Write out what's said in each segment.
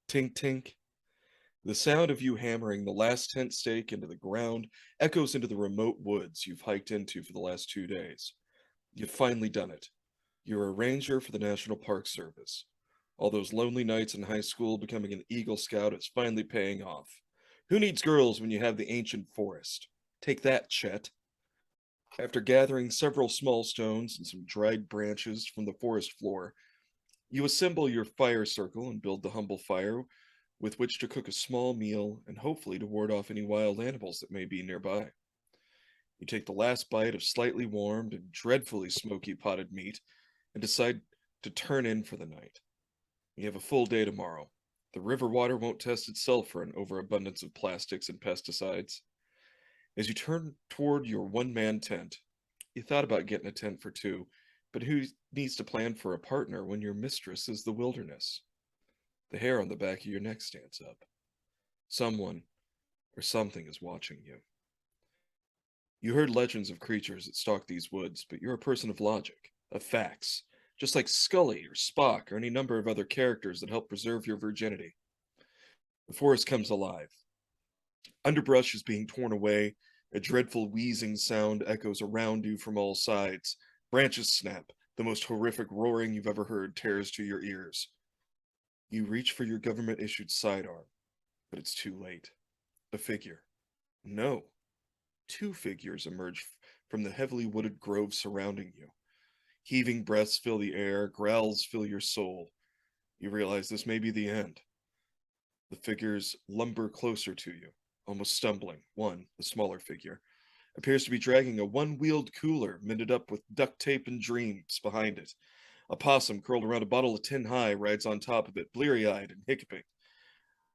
Tink tink. The sound of you hammering the last tent stake into the ground echoes into the remote woods you've hiked into for the last 2 days. You've finally done it. You're a ranger for the National Park Service. All those lonely nights in high school becoming an Eagle Scout is finally paying off. Who needs girls when you have the ancient forest? Take that, Chet. After gathering several small stones and some dried branches from the forest floor, you assemble your fire circle and build the humble fire with which to cook a small meal and hopefully to ward off any wild animals that may be nearby. You take the last bite of slightly warmed and dreadfully smoky potted meat and decide to turn in for the night. You have a full day tomorrow. The river water won't test itself for an overabundance of plastics and pesticides. As you turn toward your one-man tent, you thought about getting a tent for two, but who needs to plan for a partner when your mistress is the wilderness? The hair on the back of your neck stands up. Someone or something is watching you. You heard legends of creatures that stalk these woods, but you're a person of logic, of facts, just like Scully or Spock or any number of other characters that help preserve your virginity. The forest comes alive. Underbrush is being torn away. A dreadful wheezing sound echoes around you from all sides. Branches snap. The most horrific roaring you've ever heard tears to your ears. You reach for your government-issued sidearm, but it's too late. A figure. No. Two figures emerge from the heavily wooded grove surrounding you. Heaving breaths fill the air, growls fill your soul. You realize this may be the end. The figures lumber closer to you, almost stumbling. One, the smaller figure, appears to be dragging a one-wheeled cooler mended up with duct tape and dreams behind it. A possum curled around a bottle of Tin High rides on top of it, bleary-eyed and hiccuping.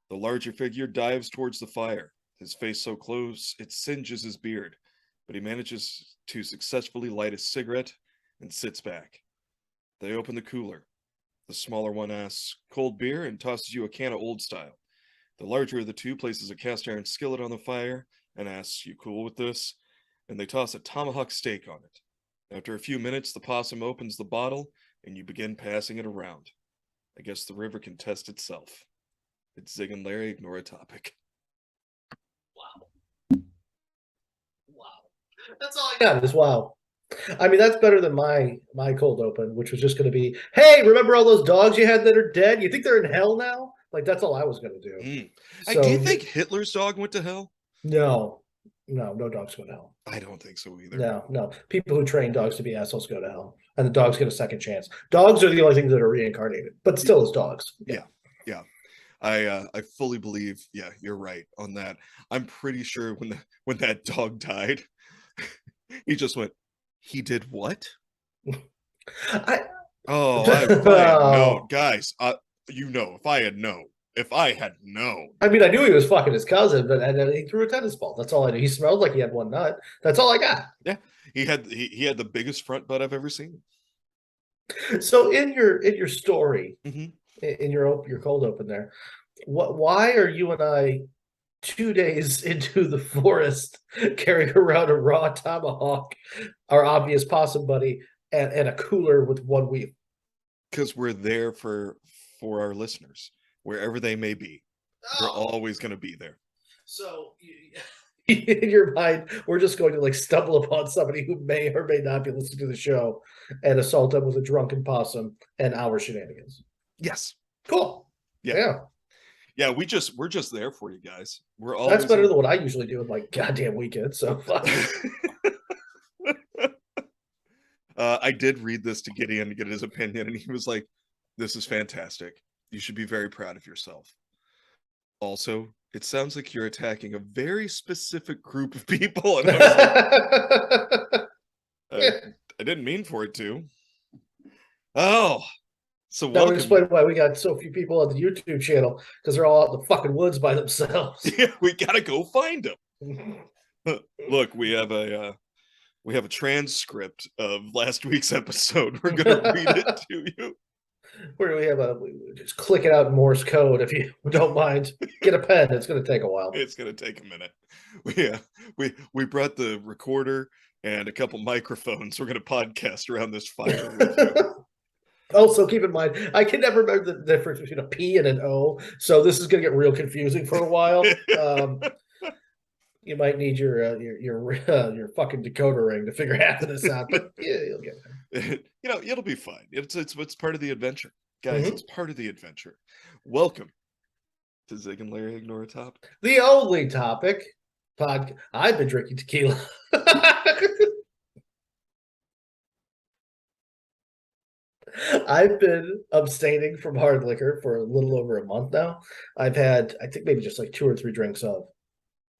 The larger figure dives towards the fire, his face so close it singes his beard, but he manages to successfully light a cigarette and sits back. They open the cooler. The smaller one asks, "Cold beer?" and tosses you a can of Old Style. The larger of the two places a cast iron skillet on the fire and asks, "You cool with this?" And they toss a tomahawk steak on it. After a few minutes, the possum opens the bottle and you begin passing it around. I guess the river can test itself. It's Zig and Larry ignore a topic. Wow. Wow. That's all I got is wow. I mean, that's better than my cold open, which was just going to be, hey, remember all those dogs you had that are dead? You think they're in hell now? Like, that's all I was going to do. Do So, you think Hitler's dog went to hell? no, no dogs go to hell. I don't think so either. No. People who train dogs to be assholes go to hell, and the dogs get a second chance. Dogs are the only things that are reincarnated, but still as dogs. Yeah. I fully believe, yeah, you're right on that. I'm pretty sure when that dog died, he just went, "He did what?" I, Oh, if I had known, guys, if I had known. I mean, I knew he was fucking his cousin, but and he threw a tennis ball. That's all I knew. He smelled like he had one nut. That's all I got. Yeah, he had the biggest front butt I've ever seen. So in your story, Hmm. in your cold open there, why are you and I 2 days into the forest carrying around a raw tomahawk, our obvious possum buddy, and a cooler with one wheel? Because we're there for our listeners, wherever they may be. We're Oh, always going to be there. so in your mind, we're just going to like stumble upon somebody who may or may not be listening to the show and assault them with a drunken possum and our shenanigans. Yes. Cool. Yeah. Yeah. Yeah, we're just there for you guys. We're That's always better than what I usually do with my goddamn weekend. So fuck. I did read this to Gideon to get his opinion, and he was like, "This is fantastic. You should be very proud of yourself." Also, it sounds like you're attacking a very specific group of people, and I was like, I didn't mean for it to. Oh, so That would welcome. explain why we got so few people on the YouTube channel because they're all out in the fucking woods by themselves. Yeah, we gotta go find them. Look, we have a transcript of last week's episode. We're gonna read it to you. Where do we have just click it out in Morse code if you don't mind. Get a pen. It's going to take a while. It's gonna take a minute. We brought the recorder and a couple microphones. We're gonna podcast around this fire with you. Also, keep in mind, I can never remember the difference between a P and an O, so this is going to get real confusing for a while. You might need your fucking decoder ring to figure half of this out, but yeah, you'll get It'll be fine. It's part of the adventure, there. guys. It's part of the adventure. Welcome to Zig and Larry Ignore a Topic. The only topic I've been drinking tequila. I've been abstaining from hard liquor for a little over a month now. I've had, I think, maybe just like 2 or 3 drinks of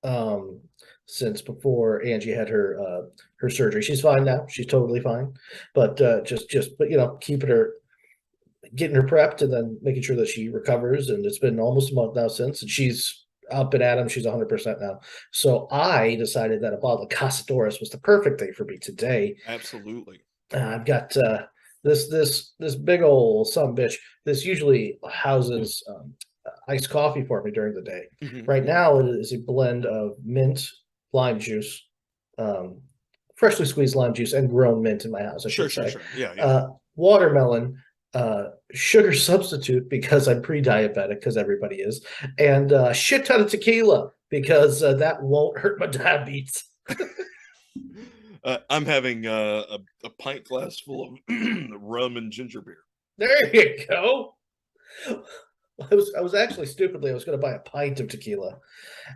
um since before Angie had her surgery. She's fine now. She's totally fine. But just but keeping her, getting her prepped and then making sure that she recovers. And it's been almost a month now since, and she's up and at him. She's 100% now. So I decided that a bottle of Casadores was the perfect thing for me today. Absolutely. I've got this big old some bitch. This usually houses iced coffee for me during the day. Right now, it is a blend of mint, lime juice, um, freshly squeezed lime juice, and grown mint in my house, I Sure, should sure, say. sure. Yeah. Watermelon, sugar substitute because I'm pre-diabetic, because everybody is, and a shit ton of tequila because that won't hurt my diabetes. I'm having a pint glass full of rum and ginger beer. There you go. I was actually stupidly, I was going to buy a pint of tequila,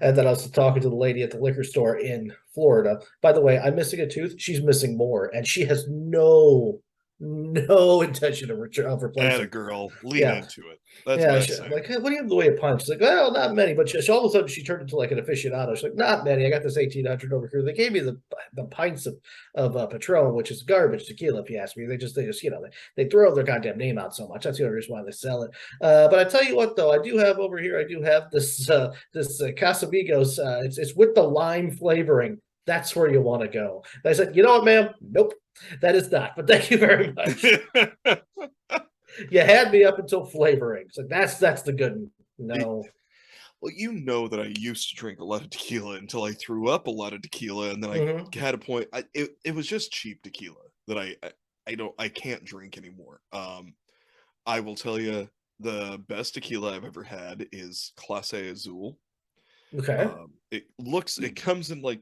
and then I was talking to the lady at the liquor store in Florida. By the way, I'm missing a tooth. She's missing more, and she has no intention of Atta replacing. girl, lean Yeah, into it. That's what yeah. I She, say. like, hey, what do you have in the way of pints? She's like, well, not many, but all of a sudden she turned into like an aficionado. She's like, not many. I got this 1800 over here. They gave me the pints of Patron, which is garbage tequila, if you ask me. They just they throw their goddamn name out so much. That's the only reason why they sell it. But I tell you what, though, I do have over here. I do have this Casamigos. It's with the lime flavoring. That's where you want to go. And I said, you know what, ma'am? Nope, that is not. But thank you very much. You had me up until flavoring. It's like that's the good. No. Well, you know that I used to drink a lot of tequila until I threw up a lot of tequila, and then I had a point. It was just cheap tequila that I can't drink anymore. I will tell you, the best tequila I've ever had is Clase Azul. Okay. It comes in like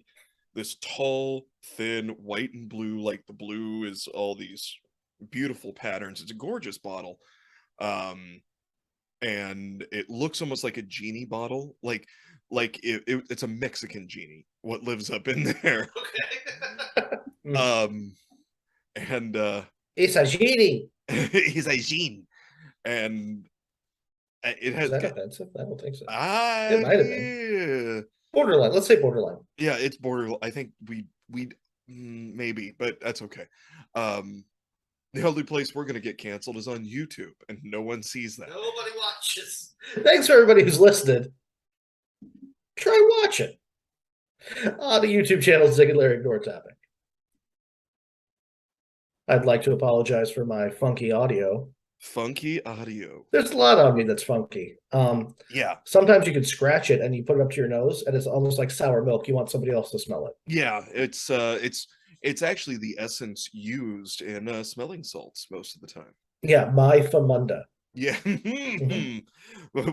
this tall, thin, white and blue. Like the blue is all these beautiful patterns. It's a gorgeous bottle. Um, and it looks almost like a genie bottle, it's a Mexican genie what lives up in there. um and It's a genie. he's a gene, and it Is has that got offensive? I don't think so. It might have been I borderline. Let's say borderline. yeah, it's border. I think we maybe, but that's okay. um the only place we're gonna get canceled is on YouTube, and no one sees that. Nobody watches. Thanks for everybody who's listening. Try watching on the YouTube channel Zig and Larry Ignore Topic. I'd like to apologize for my funky audio. Funky audio. There's a lot on me that's funky. Yeah. Sometimes you can scratch it and you put it up to your nose, and it's almost like sour milk. You want somebody else to smell it. Yeah, it's actually the essence used in smelling salts most of the time. Yeah, my famunda. Yeah,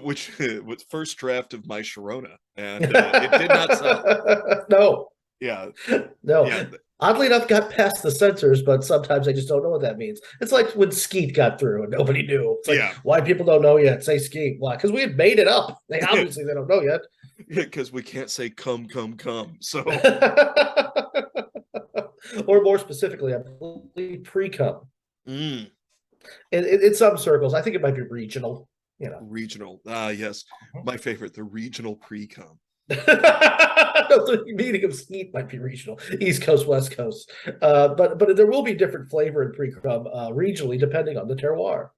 which was first draft of my Sharona, and it did not sell. No, Yeah, no. yeah, Oddly enough, got past the censors, but sometimes I just don't know what that means. It's like when Skeet got through and nobody knew. It's like, yeah. why people don't know yet? Say Skeet. Why? Because we had made it up. They obviously they don't know yet. Because we can't say come. So, or more specifically, I believe pre-cum. mm. In some circles, I think it might be regional. Regional. Ah, yes, my favorite, the regional pre-cum. No, the meaning of skeet might be regional, East Coast, West Coast, but there will be different flavor in pre-cum regionally depending on the terroir.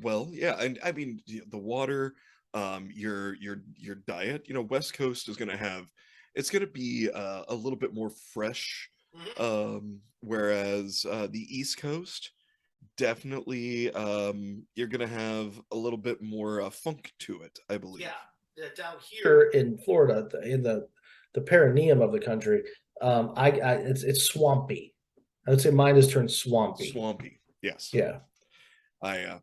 Well, yeah, and I mean the water, your diet. West Coast is gonna have, it's gonna be a little bit more fresh, whereas the East Coast definitely, you're gonna have a little bit more funk to it, I believe. Yeah, down here in Florida, in the perineum of the country, it's swampy. I would say mine has turned swampy. Swampy, yes. Yeah. I uh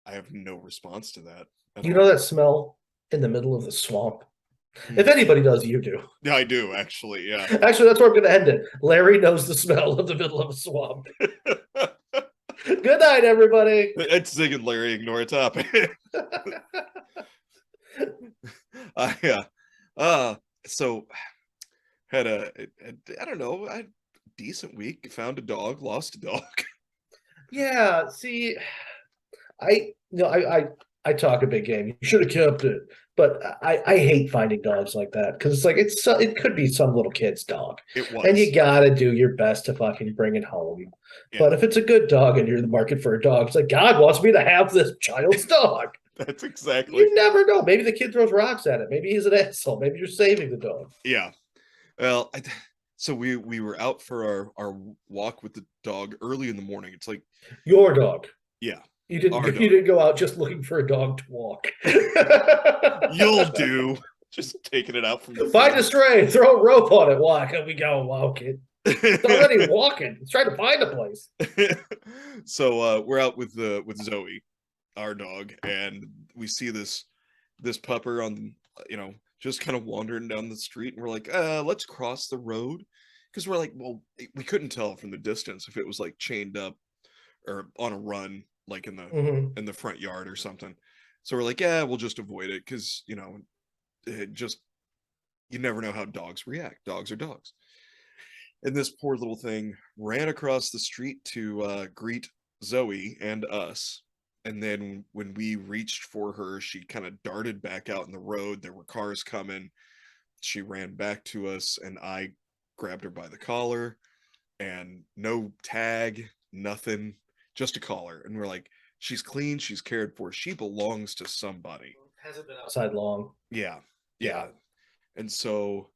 I have no response to that at You know all. that smell in the middle of the swamp? If Mm. anybody does, you do. Yeah, I do actually. Yeah. Actually, that's where I'm going to end it. Larry knows the smell of the middle of a swamp. Good night, everybody. It's Zig and Larry ignore topic. Yeah. Uh so had I don't know, I decent week. Found a dog, lost a dog. Yeah, see, I talk a big game. You should have kept it, but I hate finding dogs like that because it's like it could be some little kid's dog, It and you was. gotta do your best to fucking bring it home. Yeah. But if it's a good dog and you're in the market for a dog, it's like God wants me to have this child's dog. That's exactly. You never know. Maybe the kid throws rocks at it. Maybe he's an asshole. Maybe you're saving the dog. Yeah. Well, so we were out for our walk with the dog early in the morning. It's like, Your dog. yeah, You didn't our you dog. didn't go out just looking for a dog to walk. You'll do. Just taking it out from the Find a fence. stray, throw a rope on it, walk, and we go walk it. It's already walking. It's trying to find a place. So we're out with Zoe, our dog, and we see this pupper on, just kind of wandering down the street, and we're like, let's cross the road, because we're like, well, we couldn't tell from the distance if it was like chained up or on a run, like Mhm. in the front yard or something. So we're like, yeah, we'll just avoid it, because it just, you never know how dogs react. Dogs are dogs. And this poor little thing ran across the street to greet Zoe and us. And then when we reached for her, she kind of darted back out in the road. There were cars coming. She ran back to us, and I grabbed her by the collar, and no tag, nothing, just a collar. And we're like, she's clean, she's cared for, she belongs to somebody. Hasn't been outside long. Yeah. Yeah. Yeah. And so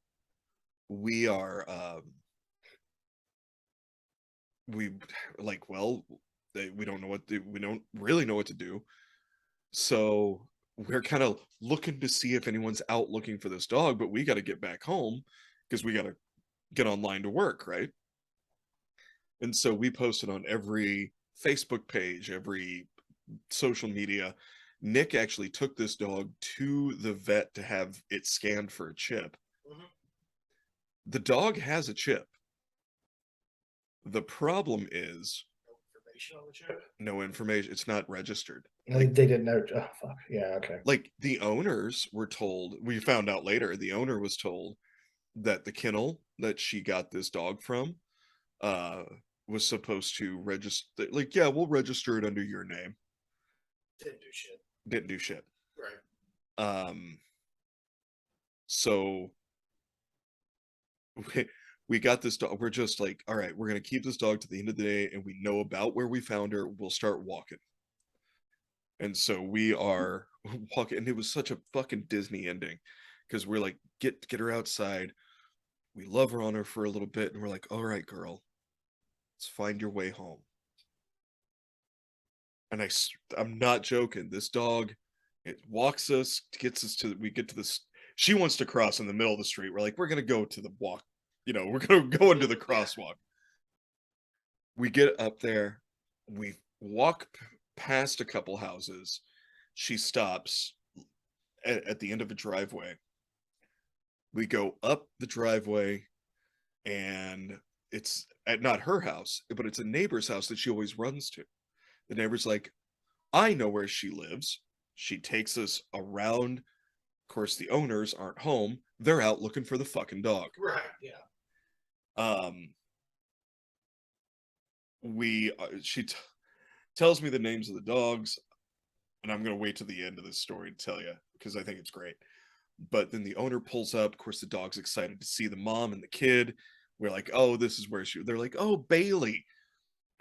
we are we like, well, we don't know we don't really know what to do. So we're kind of looking to see if anyone's out looking for this dog, but we got to get back home because we got to get online to work, right? And so we posted on every Facebook page, every social media. Nick actually took this dog to the vet to have it scanned for a chip. Mhm. The dog has a chip. The problem is Information on the chip. no information. It's not registered. They didn't know. Oh, fuck. Yeah. Okay. Like the owners were told, we found out later, the owner was told that the kennel that she got this dog from uh was supposed to register, like, yeah, we'll register it under your name. Didn't do shit. Didn't do shit. Right. Um so we got this dog. We're just like, all right, we're gonna keep this dog to the end of the day, and we know about where we found her. We'll start walking. And so we are walking, and it was such a fucking Disney ending, because we're like, get her outside. We love her on her for a little bit, and we're like, all right, girl, let's find your way home. And I'm not joking. This dog, it walks us, gets us to, we get to this. She wants to cross in the middle of the street. We're like, we're gonna go to the walk, we're gonna go into the crosswalk. We get up there, we walk past a couple houses. She stops at the end of a driveway. We go up the driveway, and it's at not her house, but it's a neighbor's house that she always runs to. The neighbor's like, I know where she lives. She takes us around. Of course, the owners aren't home. They're out looking for the fucking dog. Right. Yeah. Um, she tells me the names of the dogs, and I'm gonna wait to the end of this story to tell you because I think it's great. But then the owner pulls up. Of course, the dog's excited to see the mom and the kid. We're like, oh, this is where she. They're like, oh, Bailey.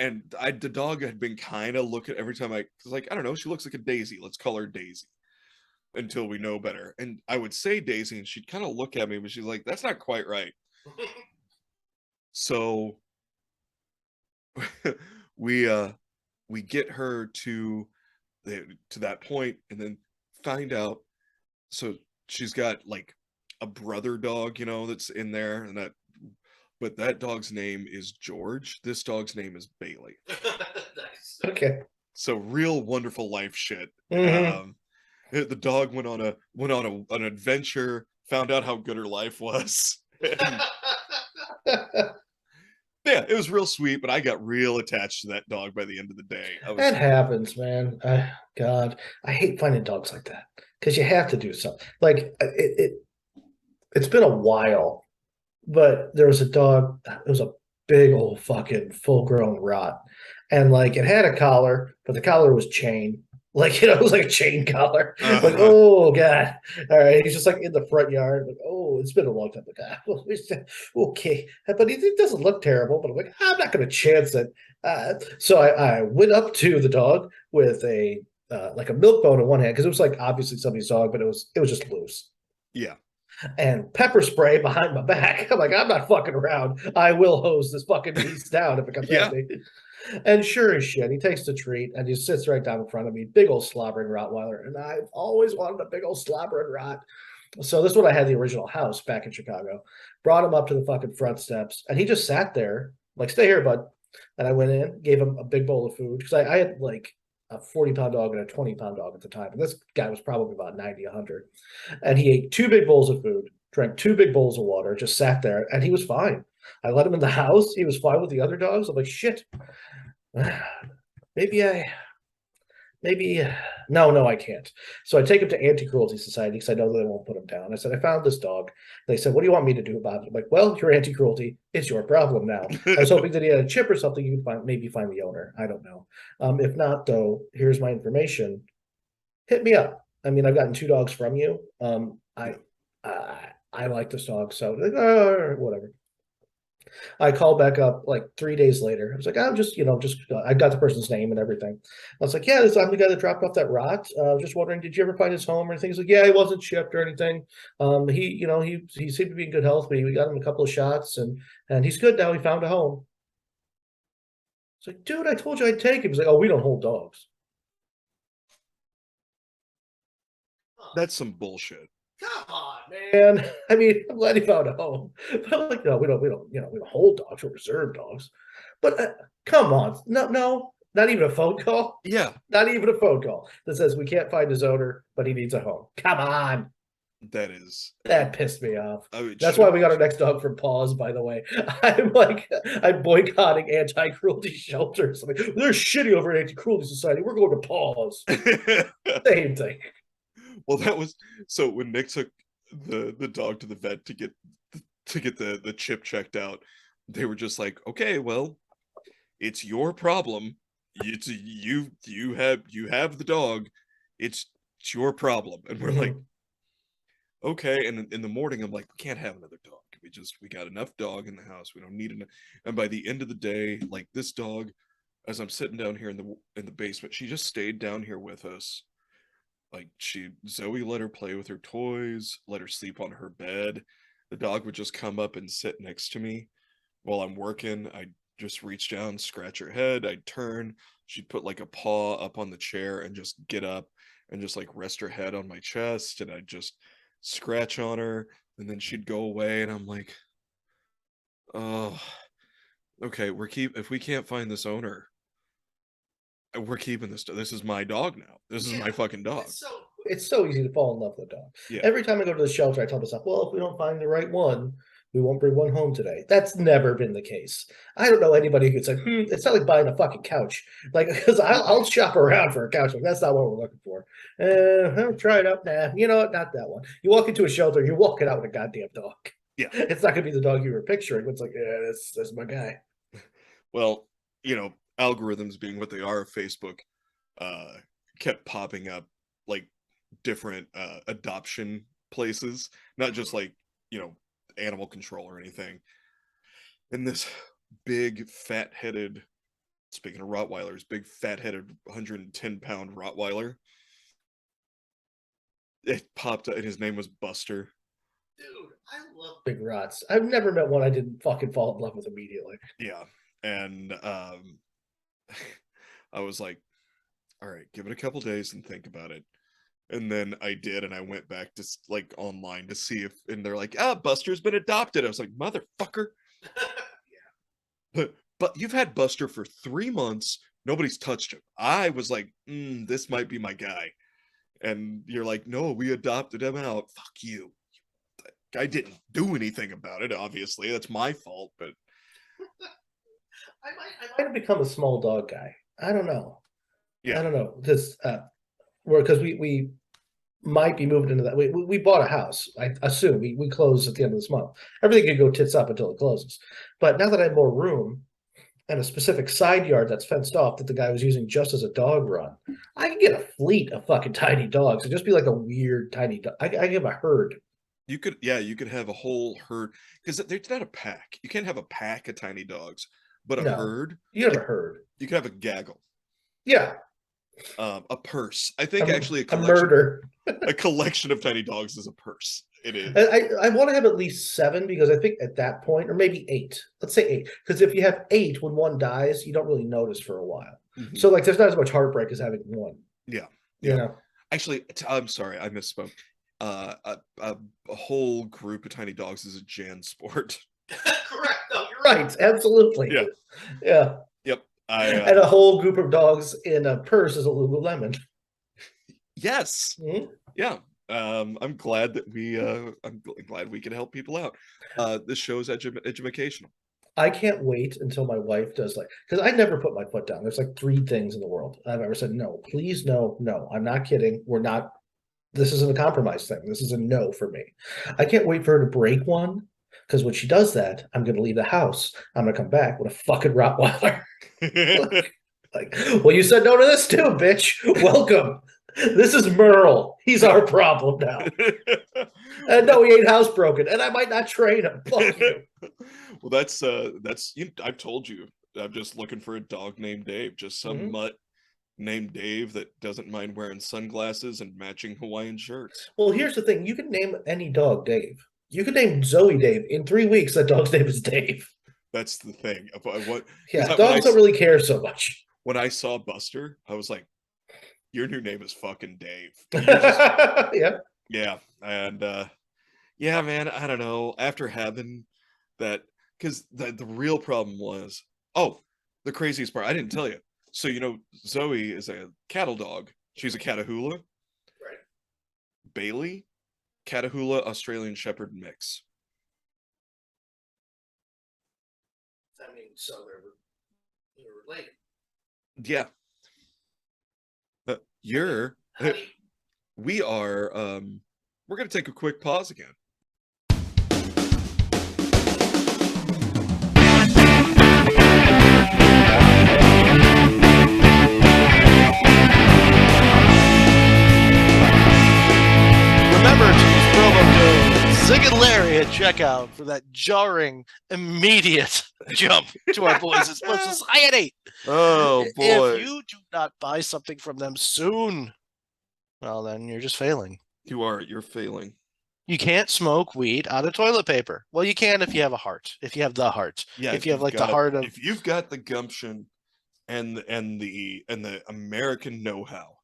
And the dog had been kind of looking every time I was like, I don't know, she looks like a Daisy. Let's call her Daisy until we know better. And I would say Daisy, and she'd kind of look at me, but she's like, that's not quite right. So we we get her to that point, and then find out. So she's got like a brother dog, that's in there, and but that dog's name is George. This dog's name is Bailey. Nice. Okay. So real wonderful life shit. Hmm. The dog an adventure, found out how good her life was, and yeah, it was real sweet. But I got real attached to that dog by the end of the day. I That was happens, man. God, I hate finding dogs like that because you have to do something. Like it's been a while, but there was a dog. It was a big old fucking full grown rot, and like it had a collar, but the collar was chain. Like it was like a chain collar. Like uh, oh god, all right. He's just like in the front yard. Like oh, it's been a long time. Like okay, but he doesn't look terrible. But I'm like I'm not going to chance it. So I went up to the dog with a like a milk bone in one hand because it was like obviously somebody's dog, but it was just loose yeah, and pepper spray behind my back. I'm like, I'm not fucking around. I will hose this fucking beast down if it comes at yeah. me. And sure as shit, he takes the treat and he sits right down in front of me, big old slobbering Rottweiler. And I've always wanted a big old slobbering Rott. So this is what I had the original house back in Chicago. Brought him up to the fucking front steps, and he just sat there, like, stay here, bud. And I went in, gave him a big bowl of food because I had like a 40-pound dog and a 20-pound dog at the time. And this guy was probably about 90, 100. And he ate two big bowls of food, drank two big bowls of water, just sat there, and he was fine. I let him in the house. He was fine with the other dogs. I'm like, shit, maybe maybe no, I can't. So I take him to Anti-Cruelty Society because I know that they won't put him down. I said, I found this dog. They said, what do you want me to do about it? I'm like, well, you're anti-cruelty. It's your problem now. I was hoping that he had a chip or something. You could maybe find the owner. I don't know. If not, though, here's my information. Hit me up. I mean, I've gotten two dogs from you. Yeah. I like this dog, so like, whatever. I called back up like 3 days later. I was like, I'm just, just I got the person's name and everything. I was like, yeah, I'm the guy that dropped off that rot. Just wondering, did you ever find his home or anything? He's like, yeah, he wasn't shipped or anything. He seemed to be in good health, but we got him a couple of shots and he's good now. He found a home. It's like, dude, I told you I'd take him. He's like, oh, we don't hold dogs. That's some bullshit. Come on, man. I mean, I'm glad he found a home, but I'm like, no, we don't hold dogs. We're reserve dogs. But come on, no, not even a phone call. Yeah, Not even a phone call that says we can't find his owner, but he needs a home. Come on, that is. that pissed me off. It That's should why we got our next dog from Paws, by the way. I'm boycotting anti-cruelty shelters. I'm like, they're shitty over at Anti-Cruelty Society. We're going to Paws. be. Same thing. Well, that was so when Nick took the dog to the vet to get the chip checked out, they were just like, okay, well, it's your problem. It's you have the dog. It's your problem. And we're like, Mhm. okay. And in the morning, I'm like, we can't have another dog. We got enough dog in the house. We don't need enough. And by the end of the day, like this dog, as I'm sitting down here in the basement, she just stayed down here with us. Like Zoe let her play with her toys, let her sleep on her bed. The dog would just come up and sit next to me while I'm working. I'd just reach down, scratch her head, I'd turn, she'd put like a paw up on the chair and just get up and just like rest her head on my chest, and I'd just scratch on her, and then she'd go away, and I'm like, oh, okay, if we can't find this owner, we're keeping this is my dog now. This is my Yeah, fucking dog. it's so easy to fall in love with a dog. Yeah. Every time I go to the shelter, I tell myself, well, if we don't find the right one, we won't bring one home today. That's never been the case. I don't know anybody who could say, it's not like buying a fucking couch. Like, because I'll shop around for a couch. Like, that's not what we're looking for. I'll try it up. Nah, you know what? Not that one. You walk into a shelter, you're walking out with a goddamn dog. Yeah. It's not going to be the dog you were picturing. It's like, yeah, that's my guy. Well, algorithms being what they are, Facebook uh kept popping up like different adoption places, not just like, you know, animal control or anything. And this big fat-headed, speaking of Rottweilers, big fat-headed 110-pound Rottweiler, it popped up and his name was Buster. Dude, I love big rots. I've never met one I didn't fucking fall in love with immediately. Yeah. And I was like, all right, give it a couple days and think about it. And then I did, and I went back to like online to see if, and they're like, Buster's been adopted. I was like, motherfucker. But you've had Buster for 3 months. Nobody's touched him. I was like, this might be my guy. And you're like, no, we adopted him out. Fuck you. I didn't do anything about it, obviously. That's my fault, but I might have become a small dog guy. I don't know. I yeah. don't know. Because we might be moving into that. We bought a house. I assume we close at the end of this month. Everything could go tits up until it closes. But now that I have more room and a specific side yard that's fenced off that the guy was using just as a dog run, I can get a fleet of fucking tiny dogs. It'd just be like a weird tiny dog. I can have a herd. You could, yeah, you could have a whole herd because there's not a pack. You can't have a pack of tiny dogs, but a No, herd, you have a like herd. you could have a gaggle, Yeah, a purse. I think actually a murder. a collection of tiny dogs is a purse. It is. I want to have at least 7 because I think at that point, or maybe 8. Let's say 8, because if you have 8 when one dies, you don't really notice for a while. Mhm. So like, there's not as much heartbreak as having one. Yeah, You yeah. know, Actually, I'm sorry, I misspoke. A whole group of tiny dogs is a Jan sport. correct. No, you're right. Absolutely. Yeah. Yeah. Yep. And a whole group of dogs in a purse is a Lululemon. Yes. Mhm. Yeah. I'm glad that I'm glad we can help people out. This show is educational. I can't wait until my wife does because I never put my foot down. There's like 3 things in the world I've ever said, no, please, no, no. I'm not kidding. We're not. This isn't a compromise thing. This is a no for me. I can't wait for her to break one because when she does that, I'm going to leave the house. I'm going to come back with a fucking Rottweiler. Like, well, you said no to this too, bitch. Welcome. This is Merle. He's our problem now. And no, he ain't housebroken, and I might not train him. Fuck you. Well, that's I've told you. I'm just looking for a dog named Dave, just some mutt named Dave that doesn't mind wearing sunglasses and matching Hawaiian shirts. Well, here's the thing: you can name any dog Dave. You can name Zoe Dave. In 3 weeks, that dog's name is Dave. That's the thing. Yeah, dogs don't really care so much. When I saw Buster, I was like, "Your new name is fucking Dave." Yeah. Yeah, and yeah, man, I don't know. After having that, because the real problem was, oh, the craziest part, I didn't tell you. So Zoe is a cattle dog. She's a Catahoula. Right. Bailey, Catahoula Australian Shepherd mix. I mean, so they're related. Yeah. We are, we're going to take a quick pause again. Remember to use promo code Zig and Larry at checkout for that jarring, immediate jump to our boys' Split Society. Oh, boy. If you do not buy something from them soon, well, then you're just failing. You're failing. You can't smoke weed out of toilet paper. Well, you can if you have a heart. If you have the heart. Yeah, if you have like the heart of. If you've got the gumption and the American know-how.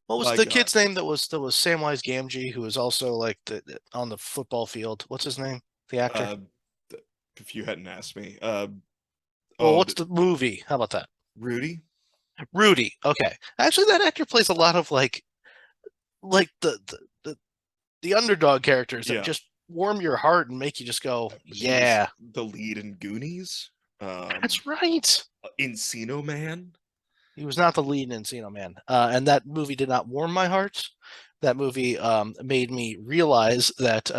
What was the kid's name that was Samwise Gamgee, who was also like on the football field? What's his name? The actor. If you hadn't asked me. What's the movie? How about that? Rudy. Okay. Actually, that actor plays a lot of like the underdog characters that just warm your heart and make you just go, yeah. The lead in Goonies. That's right. Encino Man. He was not the lead in Encino Man. And that movie did not warm my heart. That movie made me realize that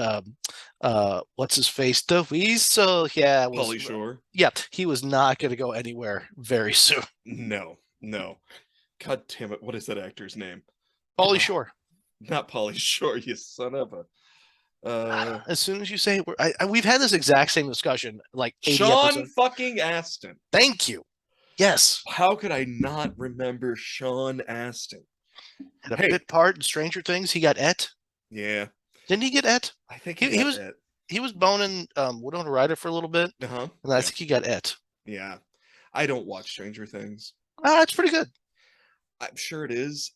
what's his face? The Weasel. Yeah. Pauly Shore. Yeah. He was not going to go anywhere very soon. No. God damn it. What is that actor's name? Pauly Shore. Not Pauly Shore, you son of a. As soon as you say it, we've had this exact same discussion like 80 Sean episodes. fucking Astin. Thank you. Yes. How could I not remember Sean Astin? Had a bit part in Stranger Things. He got Et. Yeah. Didn't he get Et? I think he was boning Winona Ryder for a little bit. Uh-huh. And I think he got Et. Yeah. I don't watch Stranger Things. It's pretty good. I'm sure it is.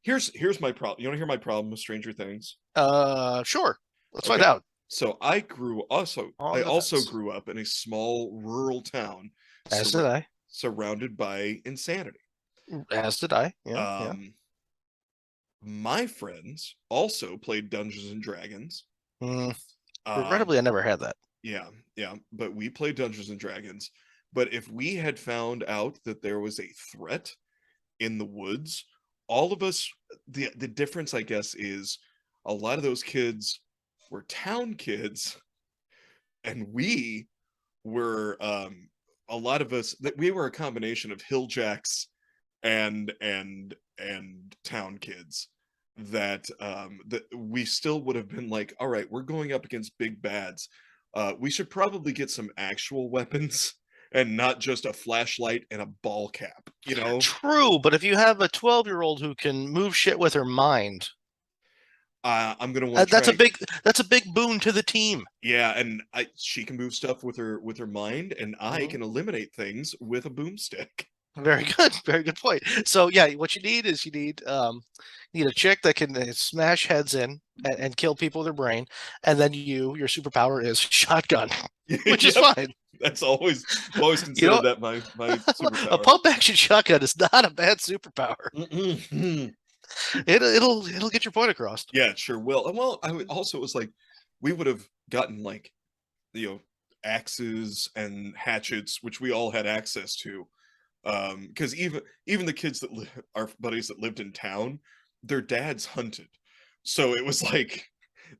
Here's my problem. You want to hear my problem with Stranger Things? Sure. Let's find out. So I also grew up in a small rural town. As did I. surrounded by insanity. As did I. Yeah, yeah. My friends also played Dungeons and Dragons. Regrettably, I never had that. Yeah, yeah, but we played Dungeons and Dragons. But if we had found out that there was a threat in the woods, all of us, the difference, I guess, is a lot of those kids were town kids, and we were a lot of us that we were a combination of hill jacks and town kids that we still would have been like, all right, we're going up against big bads. We should probably get some actual weapons and not just a flashlight and a ball cap, you know? True, but if you have a 12-year-old who can move shit with her mind, I'm gonna want to that's a try. big boon to the team. Yeah, and she can move stuff with her mind, and I Mhm. can eliminate things with a boomstick. Very good, very good point. So yeah, what you need is you need a chick that can smash heads in and kill people with her brain, and then your superpower is shotgun, which is Yep, fine. that's always You considered know, that my a superpower. pump action shotgun is not a bad superpower. Mm-mm. It'll get your point across. Yeah, it sure will. And well, also it was like we would have gotten like axes and hatchets, which we all had access to. Because even the kids that our buddies that lived in town, their dads hunted, so it was like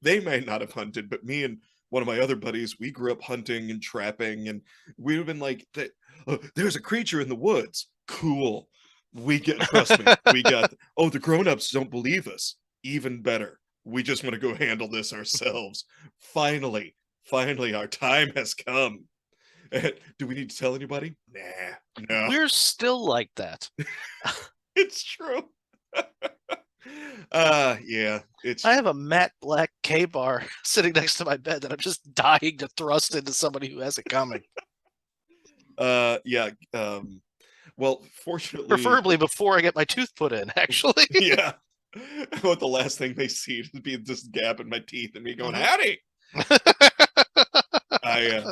they might not have hunted, but me and one of my other buddies, we grew up hunting and trapping, and we'd have been like, "There's a creature in the woods." Cool. We get trust me, we got. Oh, the grown-ups don't believe us. Even better. We just want to go handle this ourselves. Finally, finally, our time has come. Do we need to tell anybody? Nah, no. We're still like that. It's true. Yeah, it's I have a matte black K-bar sitting next to my bed that I'm just dying to thrust into somebody who has it coming. yeah, well, fortunately, Preferably before I get my tooth put in, actually. yeah. What the last thing they see is be this gap in my teeth and me going, howdy. I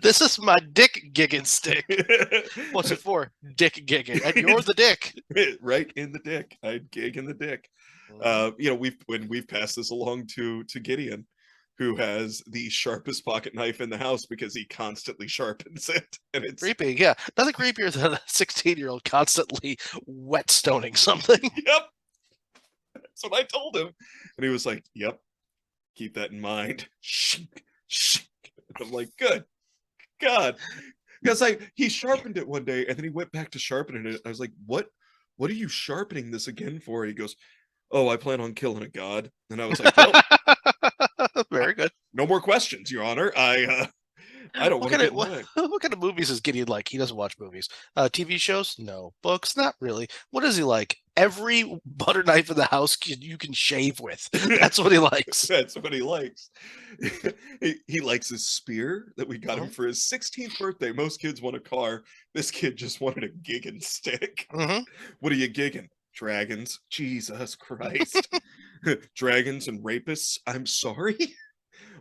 This is my dick gigging stick. What's it for? Dick gigging. And you're the dick. right in the dick. I'd gig in the dick. We've passed this along to Gideon, who has the sharpest pocket knife in the house because he constantly sharpens it, and it's Creepy, yeah. Nothing creepier than a 16-year-old constantly whetstoning something. yep. That's what I told him, and he was like, "Yep, keep that in mind." I'm like, "Good God," because he sharpened it one day, and then he went back to sharpening it. I was like, "What? What are you sharpening this again for?" He goes, "Oh, I plan on killing a god." And I was like, "Well, Very good. no more questions, Your Honor. I don't want to get in line." What kind of movies is Gideon like? He doesn't watch movies. TV shows? No. Books? Not really. What is he like? Every butter knife in the house you can shave with. That's what he likes. That's what he likes. He likes his spear that we got him Mhm. for his 16th birthday. Most kids want a car. This kid just wanted a gigging stick. Mhm. What are you gigging? Dragons. Jesus Christ. Dragons and rapists. I'm sorry.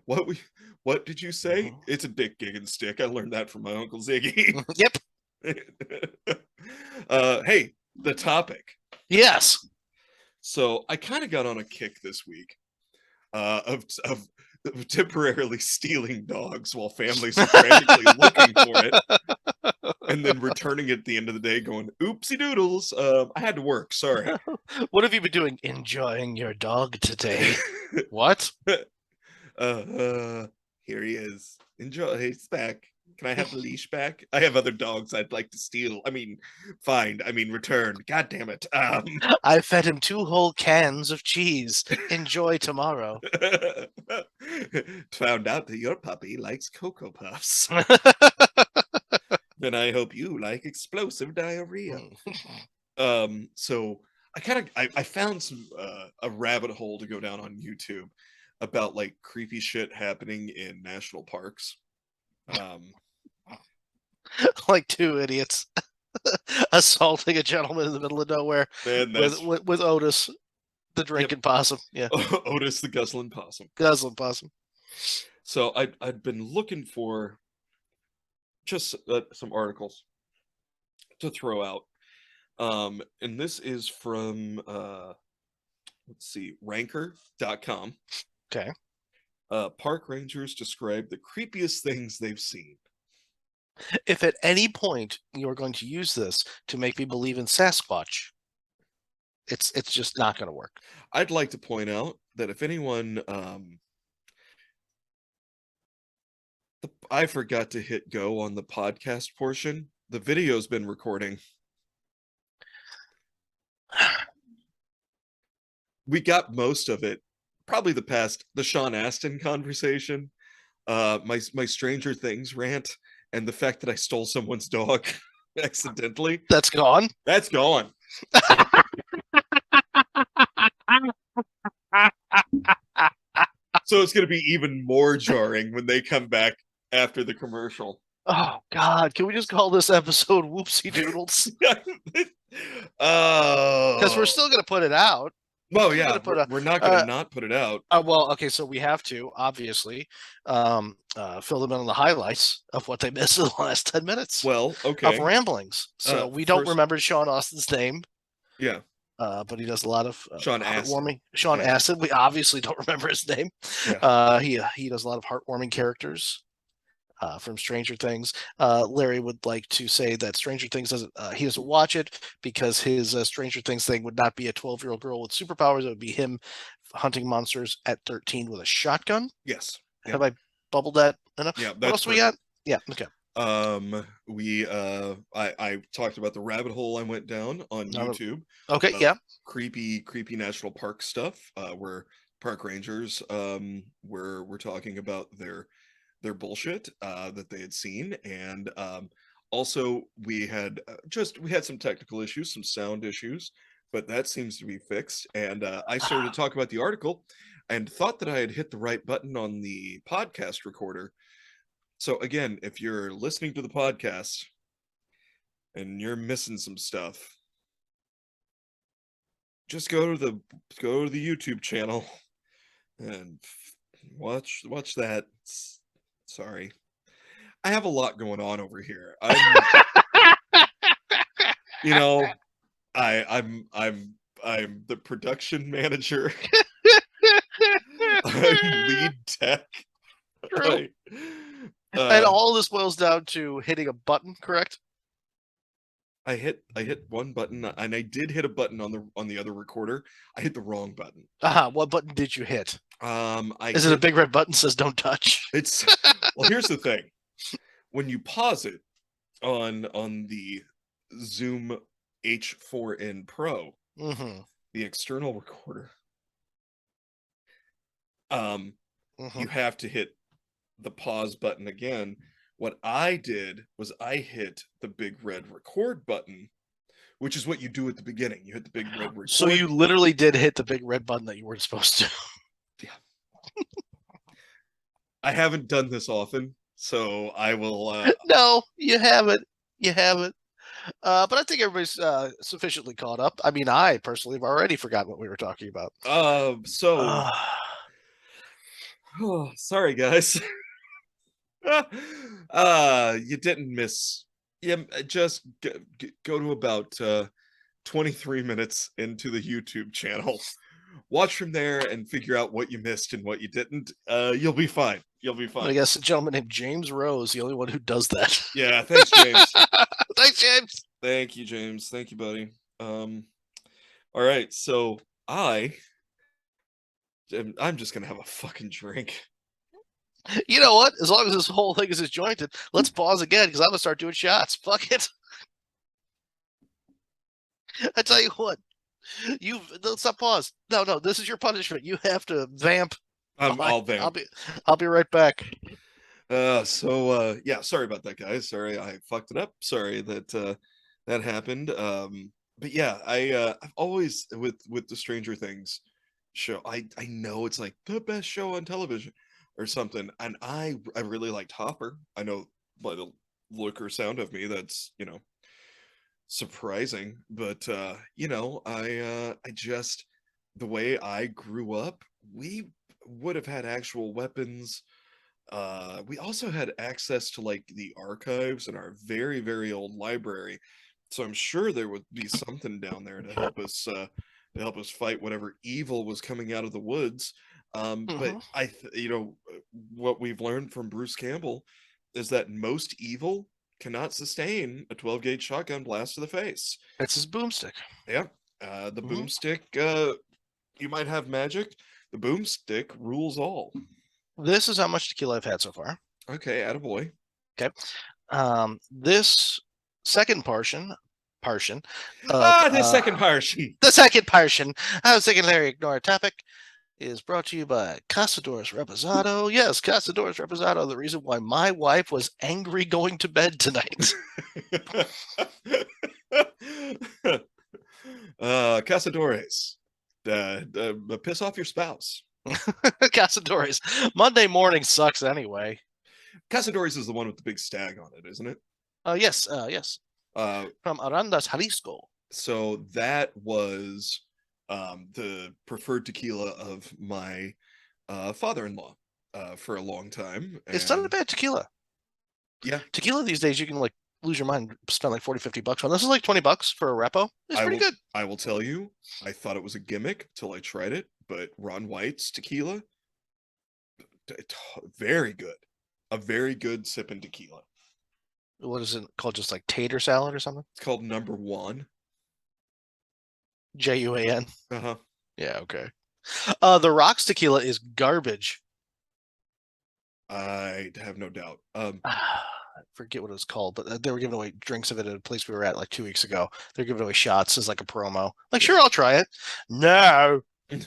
What we what did you say? It's a dick gigging stick. I learned that from my Uncle Ziggy. Yep. Hey, the topic. Yes. So I kind of got on a kick this week of temporarily stealing dogs while families are frantically looking for it, and then returning it at the end of the day, going, "Oopsie doodles, I had to work. Sorry." What have you been doing? Enjoying your dog today. What? Here he is. Enjoy. He's back. Can I have the leash back? I have other dogs I'd like to steal. I mean, find. I mean, return. God damn it. I fed him 2 whole cans of cheese. Enjoy tomorrow. Found out that your puppy likes Cocoa Puffs. And I hope you like explosive diarrhea. So I found some a rabbit hole to go down on YouTube about like creepy shit happening in national parks. Like 2 idiots assaulting a gentleman in the middle of nowhere Man, with Otis, the drinking possum. Yeah, Otis the guzzling possum. guzzling possum. So I'd been looking for just some articles, to throw out. And this is from let's see, ranker.com. Okay. Park rangers describe the creepiest things they've seen. If at any point you're going to use this to make me believe in Sasquatch, it's just not going to work. I'd like to point out that if anyone I forgot to hit go on the podcast portion. The video's been recording. We got most of it. Probably the Sean Astin conversation, my Stranger Things rant, and the fact that I stole someone's dog accidentally. That's gone. That's gone. So it's going to be even more jarring when they come back after the commercial. Oh God! Can we just call this episode "Whoopsie Doodles"? Because we're still gonna put it out. Well, yeah, we're not going to not put it out. Well, okay, so we have to obviously fill them in on the highlights of what they missed in the last 10 minutes. Well, okay. Of ramblings. So we don't remember Sean Austin's name. Yeah. But he does a lot of Sean heartwarming. Sean Astin. We obviously don't remember his name. Yeah. He does a lot of heartwarming characters from Stranger Things. Larry would like to say that Stranger Things doesn't. He doesn't watch it because his Stranger Things thing would not be a 12-year-old girl with superpowers. It would be him hunting monsters at 13 with a shotgun. Yes. Have I bubbled that enough? Yeah. What else we got? Yeah. Okay. I talked about the rabbit hole I went down on YouTube. Okay, yeah. Creepy national park stuff, where park rangers were talking about their bullshit that they had seen, and also we had some technical issues, some sound issues, but that seems to be fixed. And I started to talk about the article and thought that I had hit the right button on the podcast recorder. So again, if you're listening to the podcast and you're missing some stuff, just go to the YouTube channel and watch that. Sorry, I have a lot going on over here. I'm the production manager. I'm lead tech. True. And all this boils down to hitting a button, correct? I hit one button, and I did hit a button on the other recorder. I hit the wrong button. What button did you hit? Is it a big red button that says "Don't touch"? It's well. Here's the thing: when you pause it on the Zoom H4n Pro, the external recorder, you have to hit the pause button again. What I did was I hit the big red record button, which is what you do at the beginning. You hit the big red record. So you literally did hit the big red button that you weren't supposed to. Yeah. I haven't done this often, so I will. No, you haven't. You haven't. But I think everybody's sufficiently caught up. I mean, I personally have already forgotten what we were talking about. Sorry, guys. You didn't miss. Yeah, just go to about 23 minutes into the YouTube channel. Watch from there and figure out what you missed and what you didn't. You'll be fine. You'll be fine. I guess a gentleman named James Rose, the only one who does that. Yeah, thanks, James. Thanks, James. Thank you, James. Thank you, buddy. All right, so I'm just gonna have a fucking drink. You know what? As long as this whole thing is disjointed, let's pause again because I'm gonna start doing shots. Fuck it. I tell you what, let's not pause. No, this is your punishment. You have to vamp. I'll vamp. I'll be right back. Yeah, sorry about that, guys. Sorry I fucked it up. Sorry that that happened. But yeah, I've always with the Stranger Things show, I know it's like the best show on television or something, and I really liked Hopper. I know by the look or sound of me that's surprising, but I just, the way I grew up, we would have had actual weapons. We also had access to like the archives in our very, very old library, So I'm sure there would be something down there to help us fight whatever evil was coming out of the woods. But Mhm. what we've learned from Bruce Campbell is that most evil cannot sustain a 12 gauge shotgun blast to the face. It's his boomstick. Yeah. The Mhm. boomstick, you might have magic. The boomstick rules all. This is how much tequila I've had so far. Okay, attaboy. Okay. This second portion of The second portion. the second portion. I was thinking Larry ignore a topic is brought to you by Casadores Reposado. Yes, Casadores Reposado. The reason why my wife was angry going to bed tonight. Cazadores. Piss off your spouse. Casadores. Monday morning sucks anyway. Cazadores is the one with the big stag on it, isn't it? Yes. Uh, From Arandas, Jalisco. so that was the preferred tequila of my father-in-law for a long time. It's not a And bad tequila. yeah, Tequila these days, you can like lose your mind, spend like 40, $50 on. This is like $20 for a repo. It's pretty good. I will tell you, I thought it was a gimmick till I tried it, but Ron White's tequila, very good. A very good sipping tequila. What is it called? Just like tater salad or something? It's called Number One. JUAN. Uh-huh. Yeah, okay. The Rocks tequila is garbage. I have no doubt. I forget what it was called, but they were giving away drinks of it at a place we were at like 2 weeks ago. They're giving away shots as like a promo. Like, sure, I'll try it. No,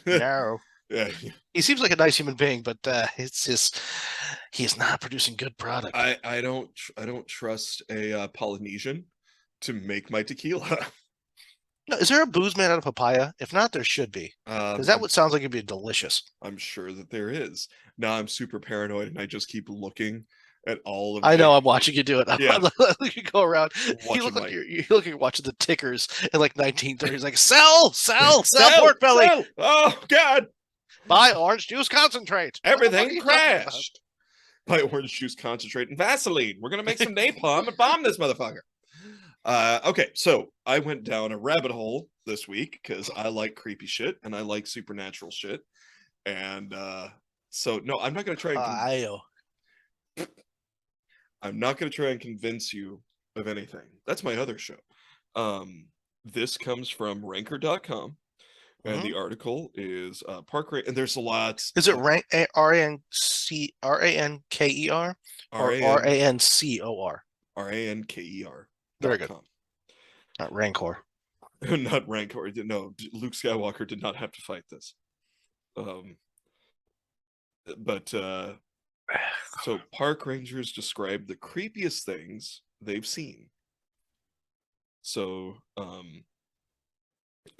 no. Yeah, He seems like a nice human being, but it's just he's not producing good product. I don't trust a Polynesian to make my tequila. No, is there a booze made out of papaya? If not, there should be. Because that I'm, would sounds like it'd be delicious. I'm sure that there is. Now I'm super paranoid and I just keep looking at all of I know the I'm watching you do it. Yeah. You go around. You look Watching like my you look like you're watching the tickers in like 1930s. Like sell pork belly, sell! Oh God, buy orange juice concentrate. What the fuck are everything you talking about? crashed. Buy orange juice concentrate and Vaseline. We're gonna make some napalm and bomb this motherfucker. Okay, so I went down a rabbit hole this week because I like creepy shit and I like supernatural shit. And so no, I'm not gonna try and I'm not gonna try and convince you of anything. That's my other show. This comes from ranker.com and the article is park rate and there's lots Is it rank RANKER or RANCOR? RANKER. Very good. Not Rancor. Not Rancor. No, Luke Skywalker did not have to fight this. But so park rangers describe the creepiest things they've seen. So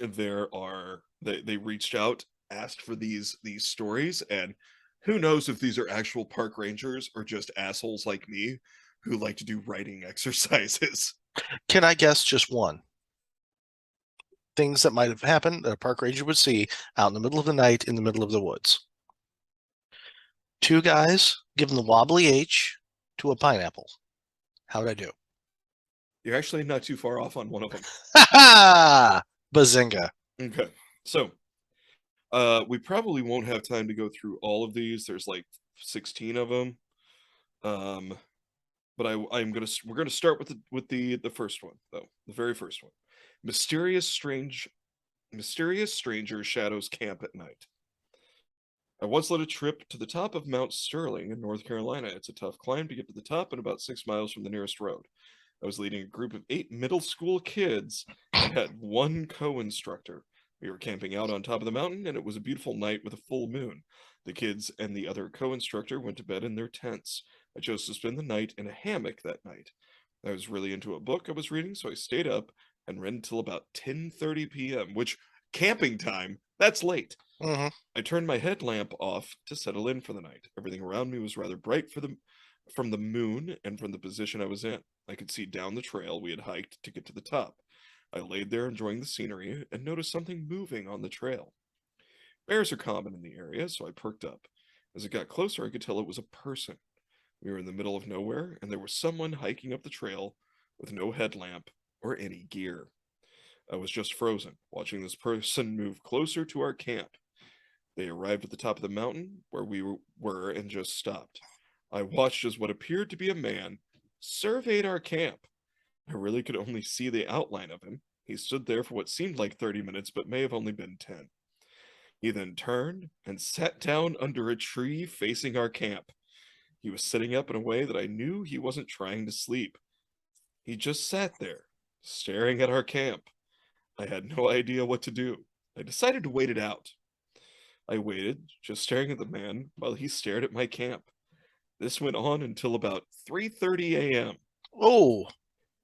they reached out, asked for these stories, and who knows if these are actual park rangers or just assholes like me who like to do writing exercises. Can I guess just one? Things that might have happened that a park ranger would see out in the middle of the night in the middle of the woods. Two guys giving the wobbly H to a pineapple. How'd I do? You're actually not too far off on one of them. Ha ha! Bazinga. Okay. So we probably won't have time to go through all of these. There's like 16 of them. But we're gonna start with the first one though. The very first one. Mysterious stranger shadows camp at night. I once led a trip to the top of Mount Sterling in North Carolina. It's a tough climb to get to the top and about 6 miles from the nearest road. I was leading a group of 8 middle school kids and had one co-instructor. We were camping out on top of the mountain, and it was a beautiful night with a full moon. The kids and the other co-instructor went to bed in their tents. I chose to spend the night in a hammock that night. I was really into a book I was reading, so I stayed up and read until about 10:30 p.m., which camping time, that's late. Mm-hmm. I turned my headlamp off to settle in for the night. Everything around me was rather bright from the moon and from the position I was in. I could see down the trail we had hiked to get to the top. I laid there enjoying the scenery and noticed something moving on the trail. Bears are common in the area, so I perked up. As it got closer, I could tell it was a person. We were in the middle of nowhere, and there was someone hiking up the trail with no headlamp or any gear. I was just frozen, watching this person move closer to our camp. They arrived at the top of the mountain where we were and just stopped. I watched as what appeared to be a man surveyed our camp. I really could only see the outline of him. He stood there for what seemed like 30 minutes, but may have only been 10. He then turned and sat down under a tree facing our camp. He was sitting up in a way that I knew he wasn't trying to sleep. He just sat there, staring at our camp. I had no idea what to do. I decided to wait it out. I waited, just staring at the man while he stared at my camp. This went on until about 3:30 a.m. Oh,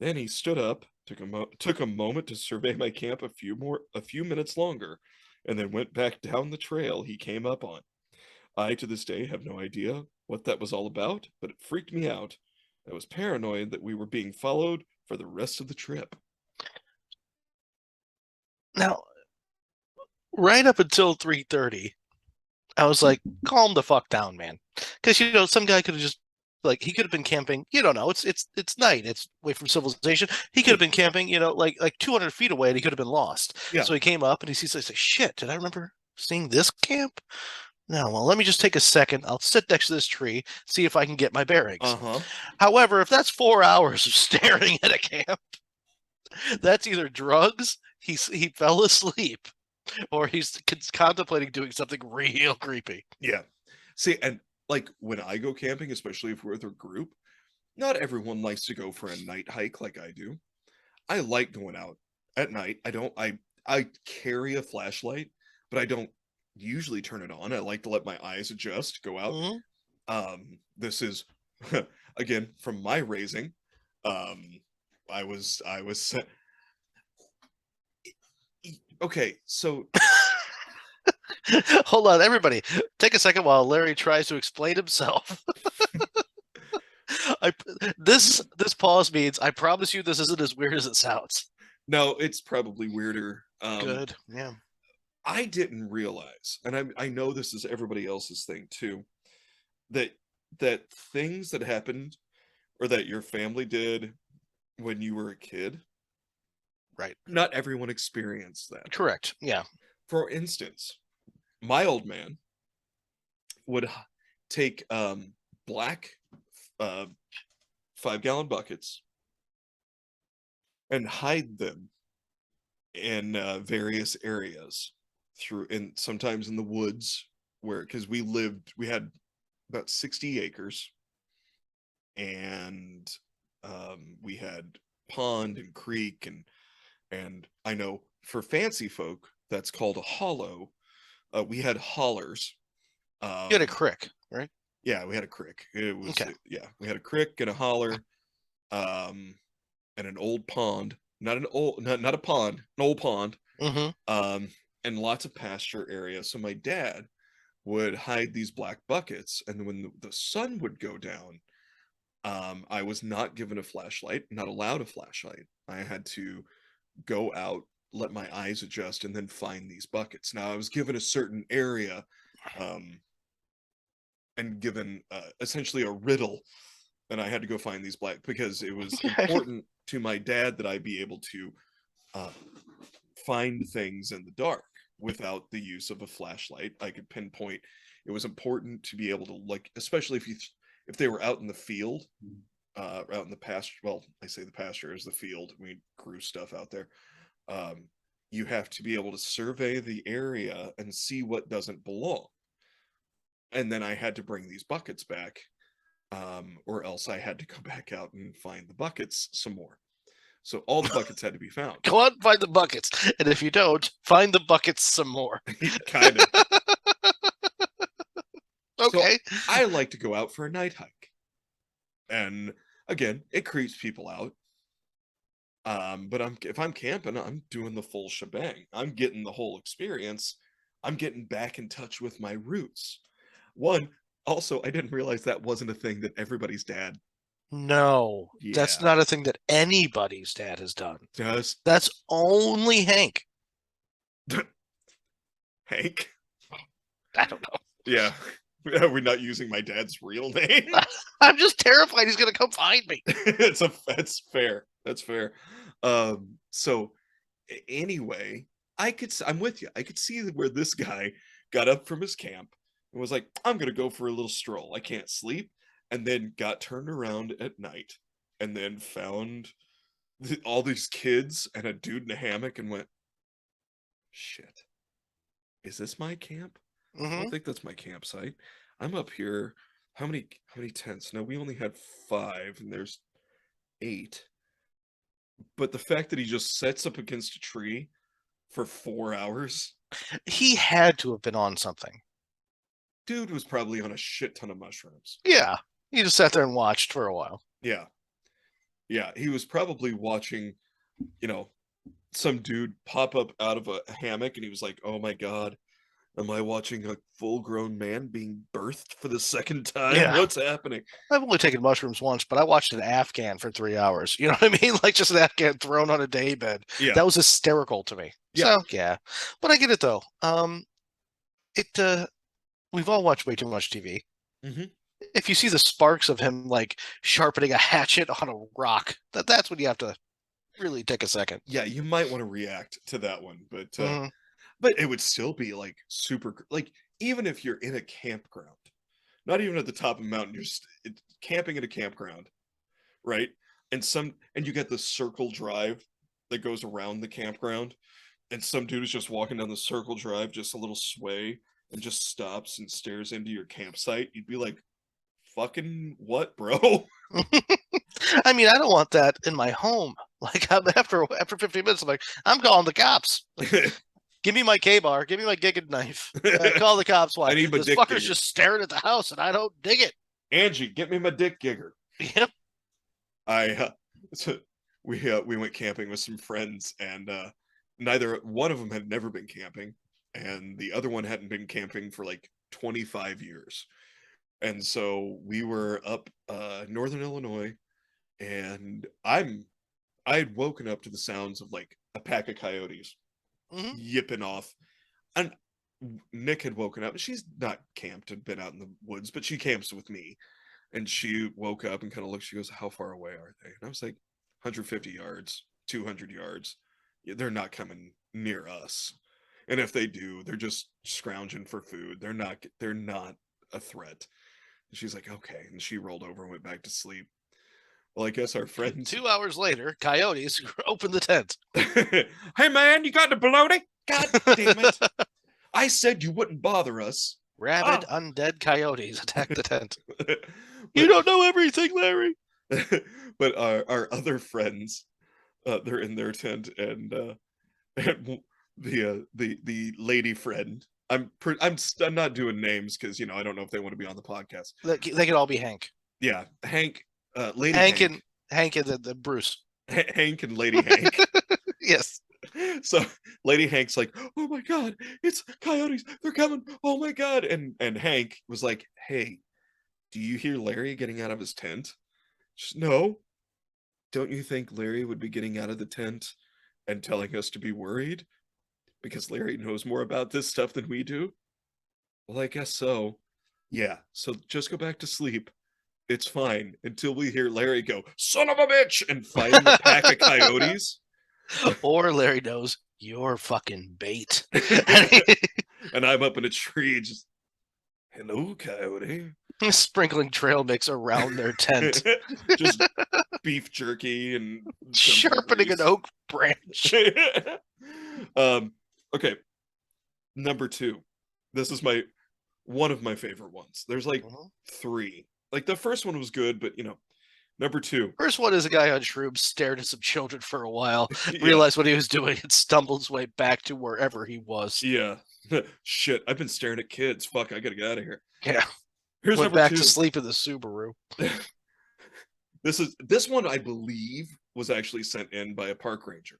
Then he stood up, took a moment to survey my camp a few minutes longer, and then went back down the trail he came up on. I, to this day, have no idea what that was all about, but it freaked me out. I was paranoid that we were being followed for the rest of the trip. now right up until 3:30, I was like, calm the fuck down, man. Because some guy could have just he could have been camping. You don't know. It's night. It's away from civilization. He could have been camping, like 200 feet away, and he could have been lost. Yeah. So he came up and he sees. I say, shit. Did I remember seeing this camp? No. Well, let me just take a second. I'll sit next to this tree, see if I can get my bearings. Uh-huh. However, if that's 4 hours of staring at a camp, that's either drugs. He fell asleep, or he's contemplating doing something real creepy. Yeah. See, and like when I go camping, especially if we're with a group, not everyone likes to go for a night hike like I do. I like going out at night. I carry a flashlight, but I don't usually turn it on. I like to let my eyes adjust, go out. Mhm. This is again from my raising. I was okay, so Hold on, everybody. Take a second while Larry tries to explain himself. This pause means I promise you this isn't as weird as it sounds. no, it's probably weirder. Good. Yeah. I didn't realize, and I know this is everybody else's thing too, that things that happened or that your family did when you were a kid, Right. not everyone experienced that. Correct. Yeah. For instance, my old man would take black 5-gallon buckets and hide them in various areas sometimes in the woods because we had about 60 acres and we had pond and creek and I know for fancy folk that's called a hollow. We had hollers. You had a crick, right? Yeah, we had a crick. It was Okay. yeah, we had a crick and a holler, and an old pond. Not a pond, an old pond. Mm-hmm. And lots of pasture area. So my dad would hide these black buckets, and when the sun would go down, I was not given a flashlight, not allowed a flashlight. I had to go out, let my eyes adjust, and then find these buckets. Now I was given a certain area, and given essentially a riddle, and I had to go find these black because it was important to my dad that I be able to find things in the dark without the use of a flashlight. I could pinpoint. It was important to be able to look, especially if they were out in the field, out in the pasture. Well, I say the pasture is the field. We grew stuff out there. You have to be able to survey the area and see what doesn't belong. And then I had to bring these buckets back, or else I had to go back out and find the buckets some more. So all the buckets had to be found. Go out and find the buckets, and if you don't, find the buckets some more. Kind of. Okay. So I like to go out for a night hike, and again, it creeps people out. But if I'm camping, I'm doing the full shebang. I'm getting the whole experience. I'm getting back in touch with my roots. Also, I didn't realize that wasn't a thing that everybody's dad No, that's Yeah. not a thing that anybody's dad has done. does. That's only Hank. Hank? I don't know. Yeah. We're not using my dad's real name. I'm just terrified he's gonna come find me. That's fair. That's fair. So anyway, I'm with you. I could see where this guy got up from his camp and was like, I'm gonna go for a little stroll. I can't sleep, and then got turned around at night, and then found all these kids and a dude in a hammock, and went, shit. Is this my camp? I Hmm. don't think that's my campsite. I'm up here. How many tents? No, we only had 5, and there's 8. But the fact that he just sets up against a tree for 4 hours, He had to have been on something. dude was probably on a shit ton of mushrooms. Yeah. He just sat there and watched for a while. Yeah. Yeah, he was probably watching, you know, some dude pop up out of a hammock, and he was like, "Oh my god, am I watching a full-grown man being birthed for the second time? Yeah. What's happening?" I've only taken mushrooms once, but I watched an Afghan for 3 hours. You know what I mean? Like just an Afghan thrown on a daybed. Yeah. That was hysterical to me. Yeah. So yeah. But I get it though. We've all watched way too much TV. Hmm. If you see the sparks of him like sharpening a hatchet on a rock, that's when you have to really take a second. Yeah, you might want to react to that one, Mhm. but it would still be like like, even if you're in a campground, not even at the top of a mountain, you're just camping at a campground, right? And you get the circle drive that goes around the campground, and some dude is just walking down the circle drive, just a little sway, and just stops and stares into your campsite. You'd be like, fucking what, bro? I mean, I don't want that in my home. Like after 15 minutes, I'm like, I'm calling the cops. Give me my K-bar. Give me my gigged knife. Call the cops. Why? I need my This dick fucker's digger. just staring at the house, and I don't dig it. Angie, get me my dick gigger. Yep. So we went camping with some friends, and neither one of them had never been camping, and the other one hadn't been camping for like 25 years. And so we were up northern Illinois, and I had woken up to the sounds of like a pack of coyotes Mhm. yipping off. And Nick had woken up, and she's not camped and been out in the woods, but she camps with me. And she woke up and kind of looked, she goes, "How far away are they?" And I was like, 150 yards, 200 yards. Yeah, they're not coming near us. And if they do, they're just scrounging for food. They're not a threat. And she's like, "Okay." And she rolled over and went back to sleep. Well, I guess our friends 2 hours later, coyotes open the tent. Hey man, you got the baloney? God damn it. I said you wouldn't bother us. Rabid undead coyotes attack the tent. You But, don't know everything, Larry. but our other friends, they're in their tent, and the lady friend. I'm not doing names because I don't know if they want to be on the podcast. They could all be Hank. Yeah, Hank, Lady Hank Hank, and the Bruce. Hank and Lady Hank. Yes. So Lady Hank's like, "Oh my god, it's coyotes! They're coming! Oh my god!" And Hank was like, "Hey, do you hear Larry getting out of his tent?" She's, "No. Don't you think Larry would be getting out of the tent and telling us to be worried? Because Larry knows more about this stuff than we do?" "Well, I guess so. Yeah, so just go back to sleep. It's fine until we hear Larry go, 'Son of a bitch!' and fighting a pack of coyotes." Or Larry knows you're fucking bait. And I'm up in a tree just, "Hello, coyote." Sprinkling trail mix around their tent. Just beef jerky and Sharpening an oak branch. Okay, number 2. This is one of my favorite ones. There's like Mhm. 3. Like the first one was good, but number 2. First one is a guy on shrooms stared at some children for a while, Yeah, realized what he was doing, and stumbled his way back to wherever he was. yeah. Shit, I've been staring at kids. Fuck, I gotta get out of here. Yeah. Here's Went number back 2. to sleep in the Subaru. This one I believe was actually sent in by a park ranger.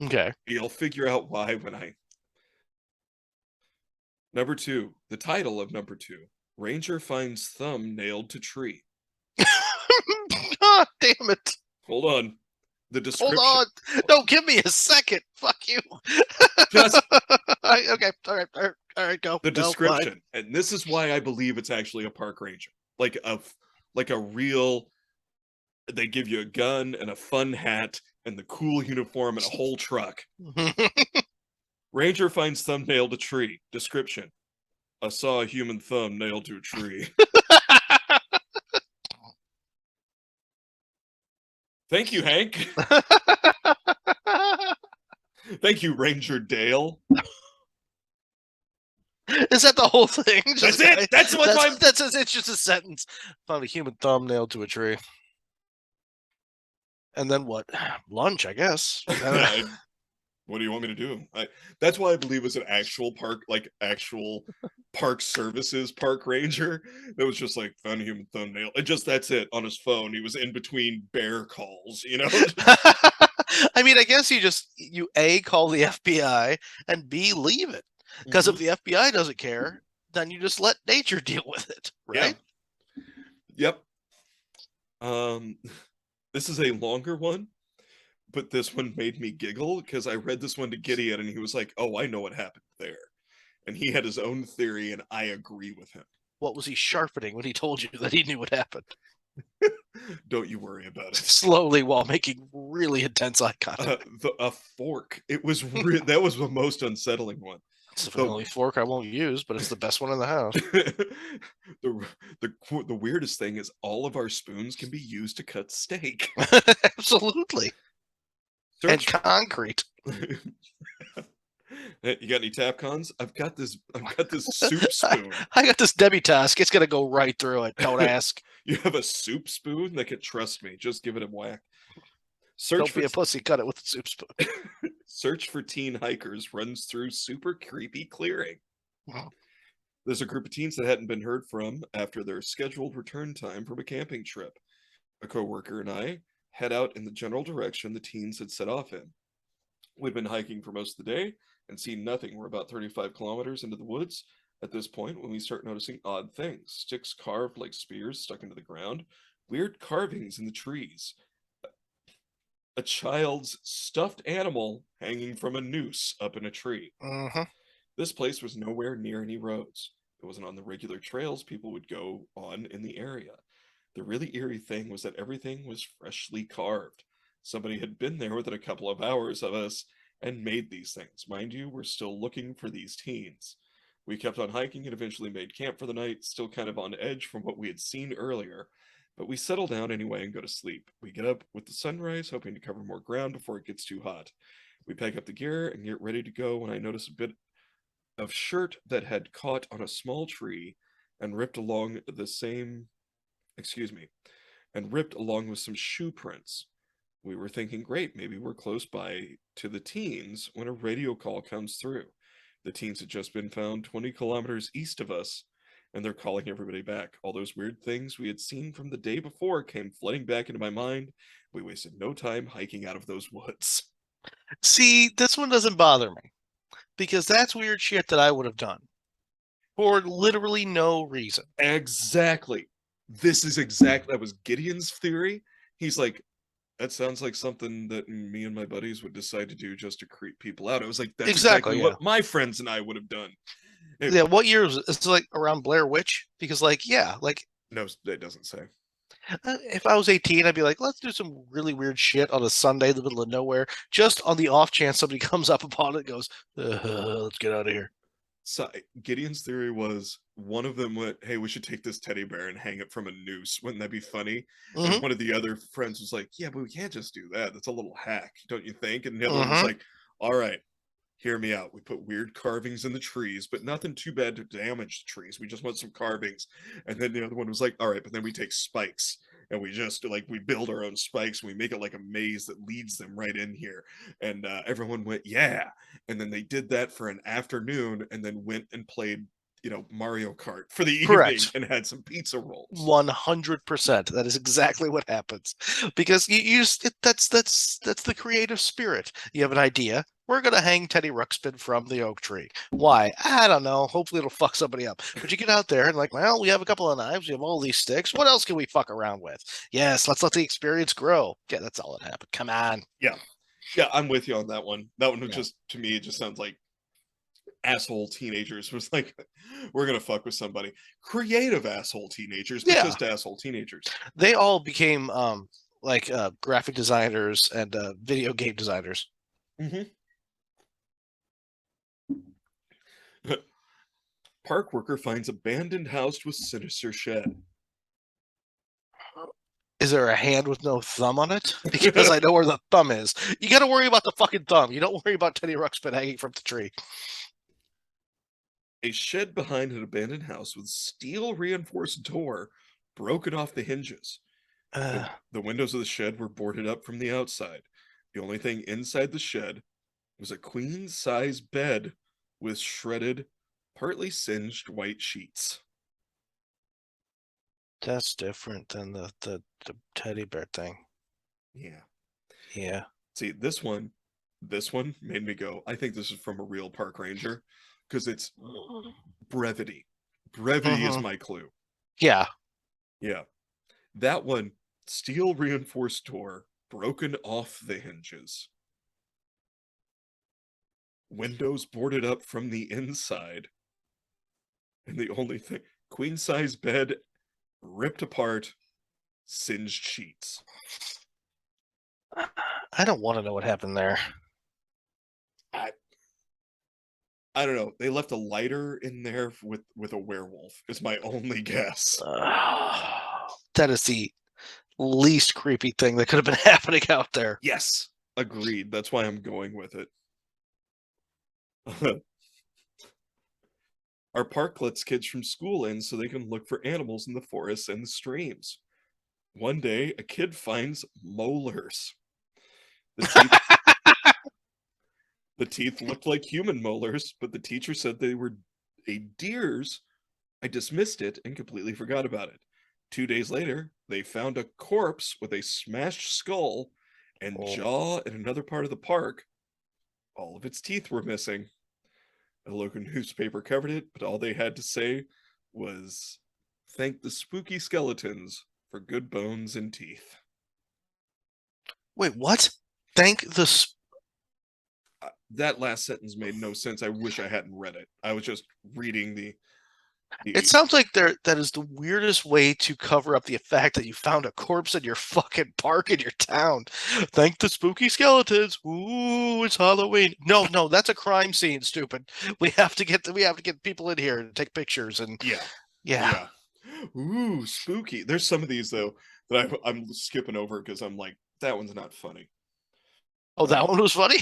Okay. You'll figure out why Number 2, the title of number 2, Ranger finds thumb nailed to tree. Ah, damn it. Hold on. The description. Hold on. No, give me a second. Fuck you. Just Okay. All right. Go. the No, description. And this is why I believe it's actually a park ranger. Like a real, they give you a gun and a fun hat and the cool uniform and a whole truck. Ranger finds thumb nailed to tree. Description: I saw a human thumb nailed to a tree. Thank you, Hank. Thank you, Ranger Dale. Is that the whole thing? That's it. That's what my. It's just a sentence. Found a human thumb nailed to a tree. And then what? Lunch, I guess. What do you want me to do? That's why I believe it was an actual park, like actual park services park ranger that was just like found a human thumbnail. And just that's it on his phone. He was in between bear calls, you know. I mean, I guess you A, call the FBI, and B, leave it. Because if the FBI doesn't care, then you just let nature deal with it, right? Yeah. Yep. This is a longer one, but this one made me giggle because I read this one to Gideon and he was like, "Oh, I know what happened there," and he had his own theory, and I agree with him. What was he sharpening when he told you that he knew what happened? Don't you worry about it. Slowly, while making really intense eye contact. A fork. It was that was the most unsettling one. It's the only fork I won't use, but it's the best one in the house. The weirdest thing is all of our spoons can be used to cut steak. Absolutely. And concrete. You got any Tapcons? I've got this soup spoon. I got this Debbie Tusk. It's gonna go right through it. Don't ask. You have a soup spoon that can trust me. Just give it a whack. Don't be a pussy. Cut it with a soup spoon. Search for teen hikers runs through super creepy clearing. Wow. There's a group of teens that hadn't been heard from after their scheduled return time from a camping trip. A coworker and I head out in the general direction the teens had set off in. We'd been hiking for most of the day and seen nothing. We're about 35 kilometers into the woods at this point when we start noticing odd things. Sticks carved like spears stuck into the ground, weird carvings in the trees, a child's stuffed animal hanging from a noose up in a tree. This place was nowhere near any roads. It wasn't on the regular trails people would go on in the area. The really eerie thing was that everything was freshly carved. Somebody had been there within a couple of hours of us and made these things. Mind you, we're still looking for these teens. We kept on hiking and eventually made camp for the night, still kind of on edge from what we had seen earlier. But we settle down anyway and go to sleep. We get up with the sunrise, hoping to cover more ground before it gets too hot. We pack up the gear and get ready to go when I notice a bit of shirt that had caught on a small tree and ripped along with some shoe prints. We were thinking, great, maybe we're close by to the teens when a radio call comes through. The teens had just been found 20 kilometers east of us, and they're calling everybody back. All those weird things we had seen from the day before came flooding back into my mind. We wasted no time hiking out of those woods. See, this one doesn't bother me because that's weird shit that I would have done for literally no reason. Exactly. That was Gideon's theory. He's like, that sounds like something that me and my buddies would decide to do just to creep people out. I was like, that's exactly what my friends and I would have done. Yeah, what year was it? It's like around Blair Witch? Because no, it doesn't say. If I was 18, I'd be like, let's do some really weird shit on a Sunday in the middle of nowhere, just on the off chance somebody comes up upon it and goes, let's get out of here. So Gideon's theory was one of them went, hey, we should take this teddy bear and hang it from a noose. Wouldn't that be funny? And one of the other friends was like, yeah, but we can't just do that. That's a little hack, don't you think? And the other one was like, all right, hear me out. We put weird carvings in the trees, but nothing too bad to damage the trees. We just want some carvings. And then the other one was like, all right, but then we take spikes and we just we build our own spikes and we make it like a maze that leads them right in here. And everyone went, yeah. And then they did that for an afternoon and then went and played Mario Kart for the evening and had some pizza rolls. 100%. That is exactly what happens because that's the creative spirit. You have an idea. We're going to hang Teddy Ruxpin from the oak tree. Why? I don't know. Hopefully it'll fuck somebody up. But you get out there and well, we have a couple of knives. We have all these sticks. What else can we fuck around with? Yes, let's let the experience grow. Yeah, that's all that happened. Come on. Yeah. Yeah, I'm with you on that one. That one was just, to me, it just sounds like asshole teenagers was like, we're going to fuck with somebody. Creative asshole teenagers, but just asshole teenagers. They all became like graphic designers and video game designers. Mm-hmm. Park worker finds abandoned house with sinister shed. Is there a hand with no thumb on it? Because I know where the thumb is. You got to worry about the fucking thumb. You don't worry about Teddy Ruxpin hanging from the tree. A shed behind an abandoned house with steel reinforced door broken off the hinges. The windows of the shed were boarded up from the outside. The only thing inside the shed was a queen size bed with shredded, partly singed white sheets. That's different than the teddy bear thing. Yeah. Yeah. See, this one made me go, I think this is from a real park ranger because it's brevity. Brevity is my clue. Yeah. Yeah. That one, steel reinforced door, broken off the hinges. Windows boarded up from the inside. And the only thing, queen size bed, ripped apart, singed sheets. I don't want to know what happened there. I don't know. They left a lighter in there with a werewolf. Is my only guess. That is the least creepy thing that could have been happening out there. Yes, agreed. That's why I'm going with it. Our park lets kids from school in so they can look for animals in the forests and the streams. One day, a kid finds molars. The teeth looked like human molars, but the teacher said they were a deer's. I dismissed it and completely forgot about it. 2 days later, they found a corpse with a smashed skull and jaw in another part of the park. All of its teeth were missing. A local newspaper covered it, but all they had to say was, "Thank the spooky skeletons for good bones and teeth." Wait, what? Thank the. That last sentence made no sense. I wish I hadn't read it. I was just reading the. It sounds like that is the weirdest way to cover up the fact that you found a corpse in your fucking park in your town. Thank the spooky skeletons. Ooh, it's Halloween. No, that's a crime scene. Stupid. We have to get people in here and take pictures and yeah. Ooh, spooky. There's some of these though that I'm skipping over because I'm like, that one's not funny. Oh, that one was funny.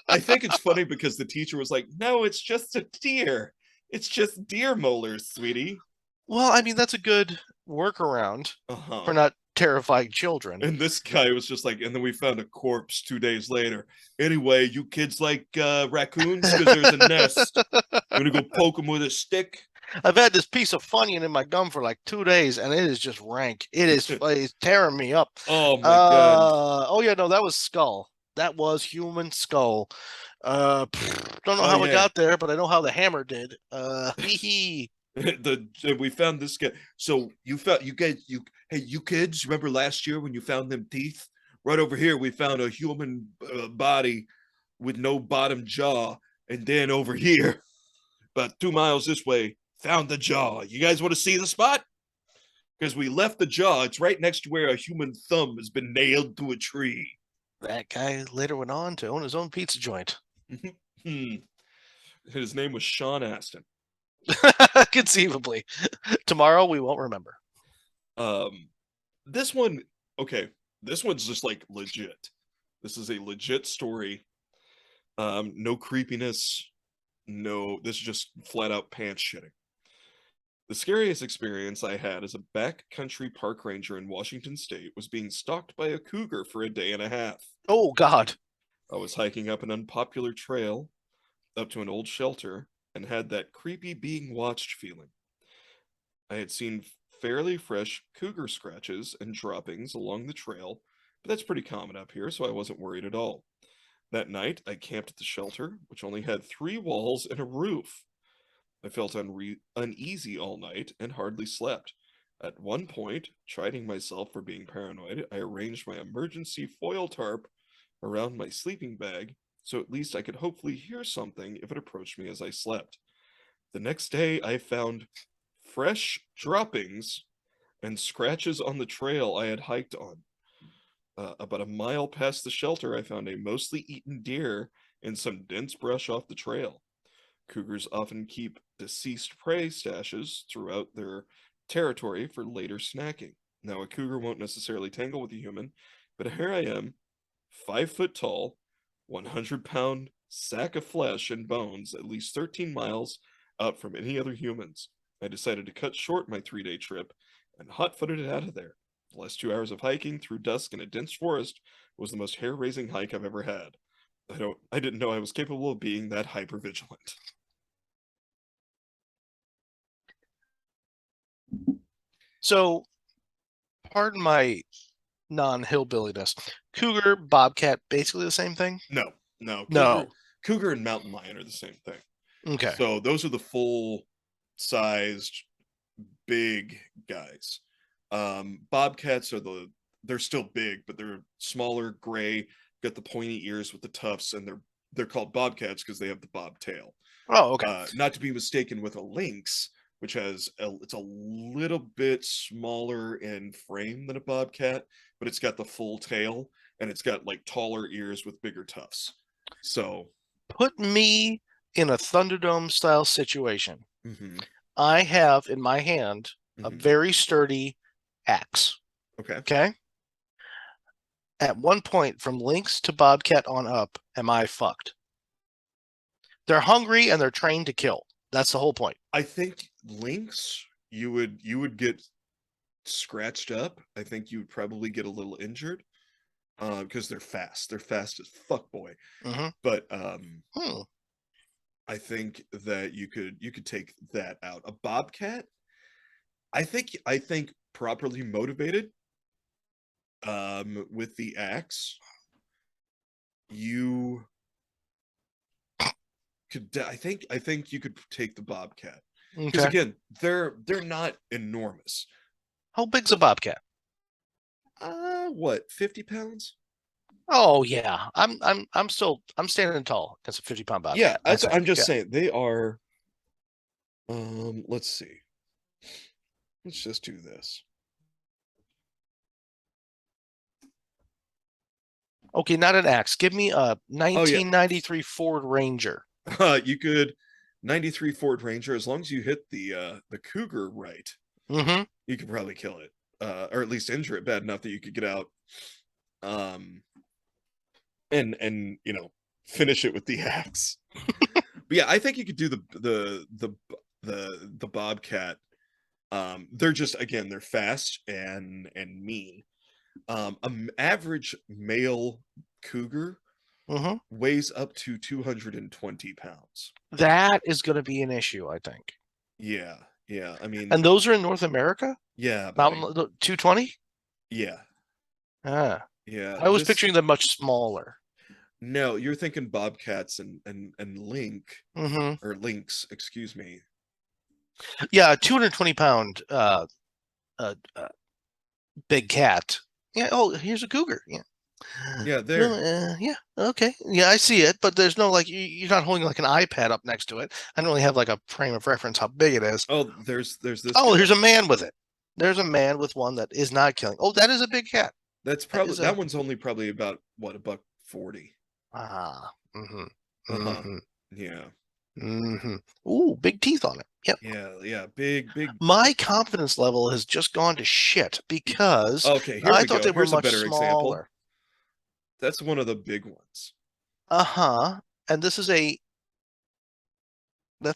I think it's funny because the teacher was like, "No, it's just a deer. It's just deer molars, sweetie." Well, I mean, that's a good workaround for not terrifying children. And this guy was just like, and then we found a corpse 2 days later. Anyway, you kids like raccoons? Because there's a nest. I'm going to go poke them with a stick. I've had this piece of Funyun in my gum for like 2 days, and it is just rank. It's tearing me up. Oh, my God. Oh, yeah, no, that was skull. That was human skull. Don't know how it got there, but I know how the hammer did. Hee We found this guy. So you kids, remember last year when you found them teeth? Right over here, we found a human body with no bottom jaw. And then over here, about 2 miles this way, found the jaw. You guys want to see the spot? Because we left the jaw. It's right next to where a human thumb has been nailed to a tree. That guy later went on to own his own pizza joint. His name was Sean Astin. Conceivably. Tomorrow we won't remember. This one, okay. This one's just like legit. This is a legit story. No creepiness. No, this is just flat out pants shitting. The scariest experience I had as a backcountry park ranger in Washington State was being stalked by a cougar for a day and a half. Oh, God. I was hiking up an unpopular trail up to an old shelter and had that creepy being watched feeling. I had seen fairly fresh cougar scratches and droppings along the trail, but that's pretty common up here, so I wasn't worried at all. That night, I camped at the shelter, which only had 3 walls and a roof. I felt uneasy all night and hardly slept. At one point, chiding myself for being paranoid, I arranged my emergency foil tarp around my sleeping bag so at least I could hopefully hear something if it approached me as I slept. The next day, I found fresh droppings and scratches on the trail I had hiked on. About a mile past the shelter, I found a mostly eaten deer in some dense brush off the trail. Cougars often keep deceased prey stashes throughout their territory for later snacking. Now, a cougar won't necessarily tangle with a human, but here I am, 5 foot tall, 100-pound sack of flesh and bones, at least 13 miles out from any other humans. I decided to cut short my 3-day trip and hot-footed it out of there. The last 2 hours of hiking through dusk in a dense forest was the most hair-raising hike I've ever had. I didn't know I was capable of being that hyper-vigilant. So, pardon my non-hillbilliness. Cougar, bobcat, basically the same thing? No, no. No. Cougar and mountain lion are the same thing. Okay. So those are the full-sized, big guys. Bobcats they're still big, but they're smaller, gray, got the pointy ears with the tufts, and they're called bobcats because they have the bob tail. Oh, okay. Not to be mistaken with a lynx, which it's a little bit smaller in frame than a bobcat, but it's got the full tail and it's got like taller ears with bigger tufts. So Put me in a Thunderdome style situation. mhm, I have in my hand a mhm. very sturdy axe. Okay. Okay. At one point, from lynx to bobcat on up, am I fucked? They're hungry and they're trained to kill. That's the whole point. I think lynx, you would get scratched up. I think you would probably get a little injured because they're fast. They're fast as fuck, boy. Mm-hmm. But Hmm. I think that you could take that out. A bobcat, I think properly motivated with the axe, you I think you could take the bobcat. Because Okay. again, they're not enormous. How big's a bobcat? What, 50 pounds? Oh yeah, I'm standing tall against a 50-pound Yeah, bobcat. I'm just Yeah. saying they are. Let's see. Let's just do this. Okay, not an axe. Give me a Oh yeah, 1993 Ford Ranger. you could 93 Ford Ranger as long as you hit the cougar right. Mm-hmm. You could probably kill it, or at least injure it bad enough that you could get out, and finish it with the axe. But yeah, I think you could do the bobcat. They're just, again, they're fast and mean. An average male cougar Mm-hmm. weighs up to 220 pounds. That is going to be an issue, I think. Yeah, yeah. I mean, And those are in North America? yeah, buddy. Mountain 220? Yeah, Ah, yeah. I was picturing them much smaller. No, you're thinking bobcats and Mm-hmm. or lynx, excuse me. Yeah, a 220-pound uh, big cat. Yeah. Oh, here's a cougar. Yeah. Yeah, No, there. yeah. Okay. Yeah, I see it, but there's no like you're not holding like an iPad up next to it. I don't really have like a frame of reference how big it is. Oh, there's this Oh, guy. here's a man with it. There's a man with one that is not killing. Oh, that is a big cat. That's That probably is that a one's only probably about what, $1.40. mm-hmm. Uh-huh. Mm-hmm. Yeah. Mm-hmm. Ooh, big teeth on it. Yep. Yeah, big. My confidence level has just gone to shit because Okay, here I we thought go. they were Here's a much better example. smaller. That's one of the big ones. Uh-huh. And that's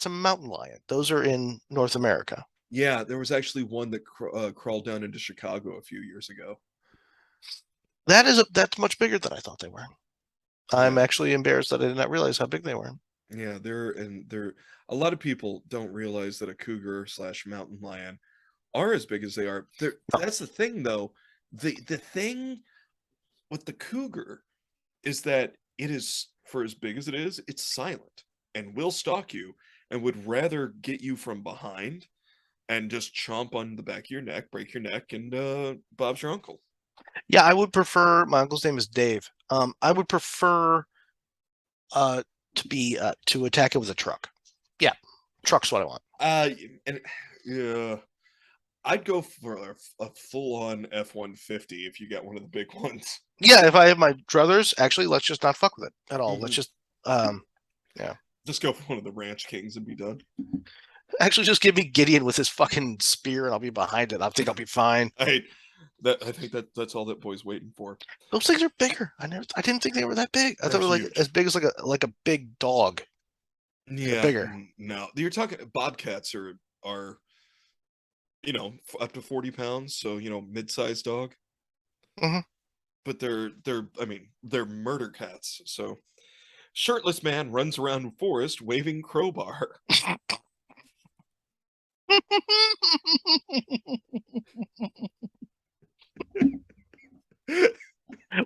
a mountain lion. Those are in North America. Yeah, there was actually one that crawled down into Chicago a few years ago. That's much bigger than I thought they were. I'm Yeah. actually embarrassed that I did not realize how big they were. Yeah, they're a lot of people don't realize that a cougar slash mountain lion are as big as they are. Oh, That's the thing, though. The thing with the cougar is that it is, for as big as it is, it's silent and will stalk you and would rather get you from behind and just chomp on the back of your neck, break your neck, and Bob's your uncle. yeah, I would prefer. My uncle's name is Dave. I would prefer to attack it with a truck. Yeah, truck's what I want. And yeah, I'd go for a full-on F-150 if you got one of the big ones. Yeah, if I have my druthers, actually, let's just not fuck with it at all. Let's just, Just go for one of the Ranch Kings and be done. actually just give me Gideon with his fucking spear, and I'll be behind it. I think I'll be fine. I think that's all that boy's waiting for. Those things are bigger. I didn't think they were that big. I thought They're they were like huge. as big as like a big dog. Yeah, bigger. No, you're talking bobcats are up to 40 pounds, so mid-sized dog. Mhm. But they're murder cats. So shirtless man runs around forest waving crowbar.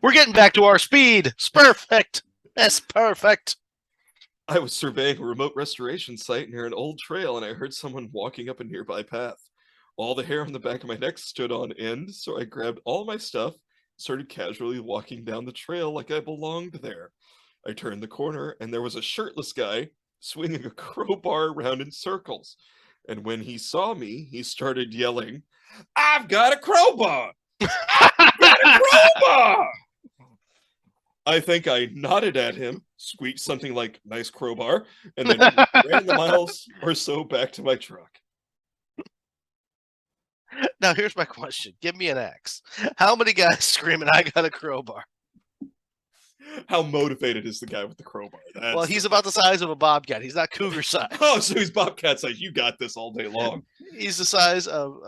We're getting back to our speed. It's perfect. That's perfect. I was surveying a remote restoration site near an old trail, and I heard someone walking up a nearby path. All the hair on the back of my neck stood on end, so I grabbed all my stuff, started casually walking down the trail like I belonged there. I turned the corner, and there was a shirtless guy swinging a crowbar around in circles. And when he saw me, he started yelling, "I've got a crowbar! I've got a crowbar!" I think I nodded at him, squeaked something like "nice crowbar," and then ran the miles or so back to my truck. Now here's my question. Give me an axe. How many guys screaming, "I got a crowbar"? How motivated is the guy with the crowbar? Well, he's about the size of a bobcat. He's not cougar size. Oh, so he's bobcat size. You got this all day long. He's the size of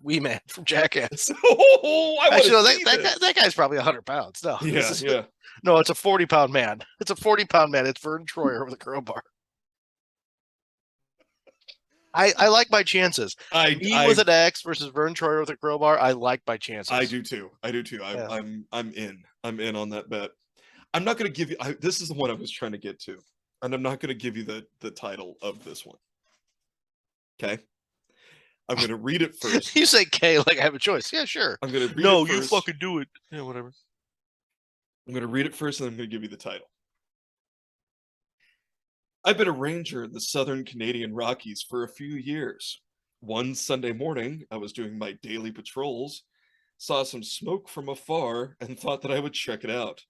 Wee Man from Jackass. Oh, Actually, no, that guy's probably 100 pounds. No, yeah. No, it's a 40-pound man. It's a 40-pound man. It's Vern Troyer with a crowbar. I like my chances. Me with an axe versus Vern Troyer with a crowbar. I like my chances. I do too. I'm in. I'm in on that bet. I'm not going to give you. This is the one I was trying to get to, and I'm not going to give you the title of this one. Okay. I'm going to read it first. You say K like I have a choice. Yeah, sure. I'm going to read No, it first. you fucking do it. Yeah, whatever. I'm going to read it first, and I'm going to give you the title. I've been a ranger in the southern Canadian Rockies for a few years. One Sunday morning, I was doing my daily patrols, saw some smoke from afar, and thought that I would check it out.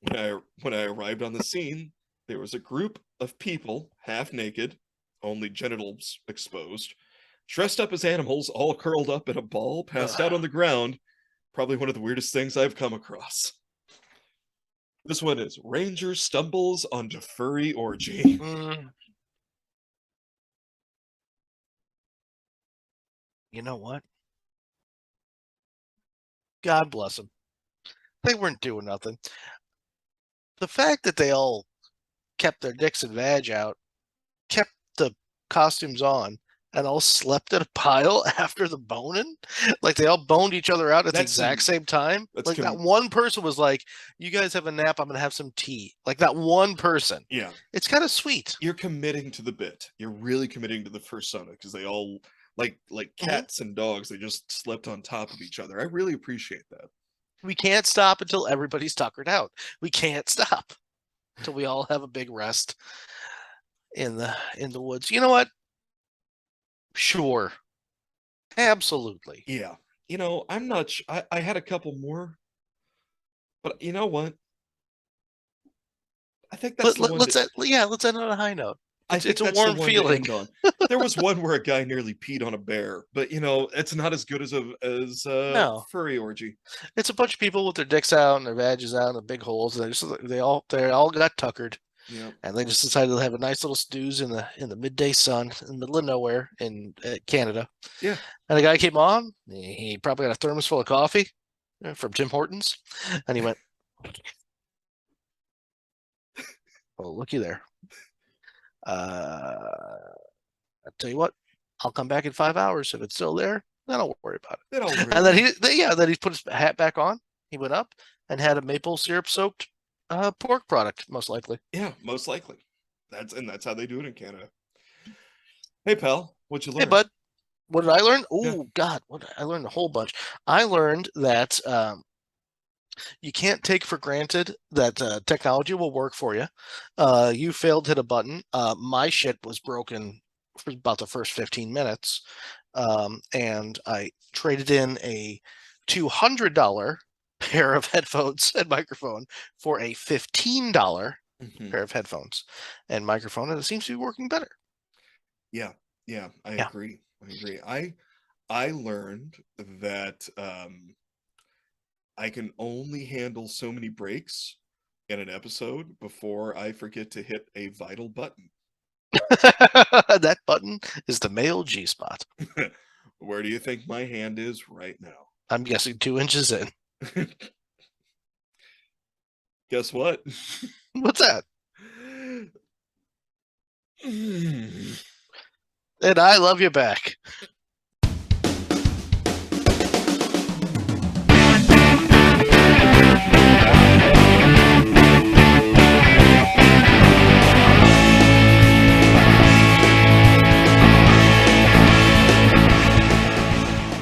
When I arrived on the scene, there was a group of people, half naked, only genitals exposed, dressed up as animals, all curled up in a ball, passed out on the ground. Probably one of the weirdest things I've come across. This one is Ranger Stumbles onto Furry Orgy. You know what? God bless them. They weren't doing nothing. The fact that they all kept their dicks and vag out, kept the costumes on, and all slept in a pile after the boning, like they all boned each other out at the exact same time. Like that one person was like, "You guys have a nap. I'm gonna have some tea." Like that one person. Yeah, it's kind of sweet. You're committing to the bit. You're really committing to the persona because they all like cats and dogs. They just slept on top of each other. I really appreciate that. We can't stop until everybody's tuckered out. We can't stop until we all have a big rest in the woods. You know what? Sure. Absolutely. Yeah. I'm not I had a couple more, but you know what? I think that's let's end on a high note. It's a warm feeling. There was one where a guy nearly peed on a bear, but it's not as good as a furry orgy. It's a bunch of people with their dicks out and their vages out and the big holes. And they all got tuckered. Yeah. And they just decided to have a nice little snooze in the midday sun in the middle of nowhere in Canada. Yeah. And the guy came on. He probably got a thermos full of coffee from Tim Hortons, and he went, "Oh, looky there. I'll tell you what, I'll come back in 5 hours. If it's still there, then I'll worry about it." And then he put his hat back on. He went up and had a maple syrup soaked pork product, most likely. Yeah, most likely. That's how they do it in Canada. Hey, pal, what'd you learn? Hey, bud, what did I learn? Oh, God, I learned a whole bunch. I learned that you can't take for granted that technology will work for you. You failed to hit a button. My shit was broken for about the first 15 minutes. and I traded in a $200 pair of headphones and microphone for a $15 Mhm. pair of headphones and microphone, and it seems to be working better. Yeah, I Yeah. agree. I learned that I can only handle so many breaks in an episode before I forget to hit a vital button. That button is the male G spot. Where do you think my hand is right now? I'm guessing 2 inches in. Guess what? What's that? And I love you back.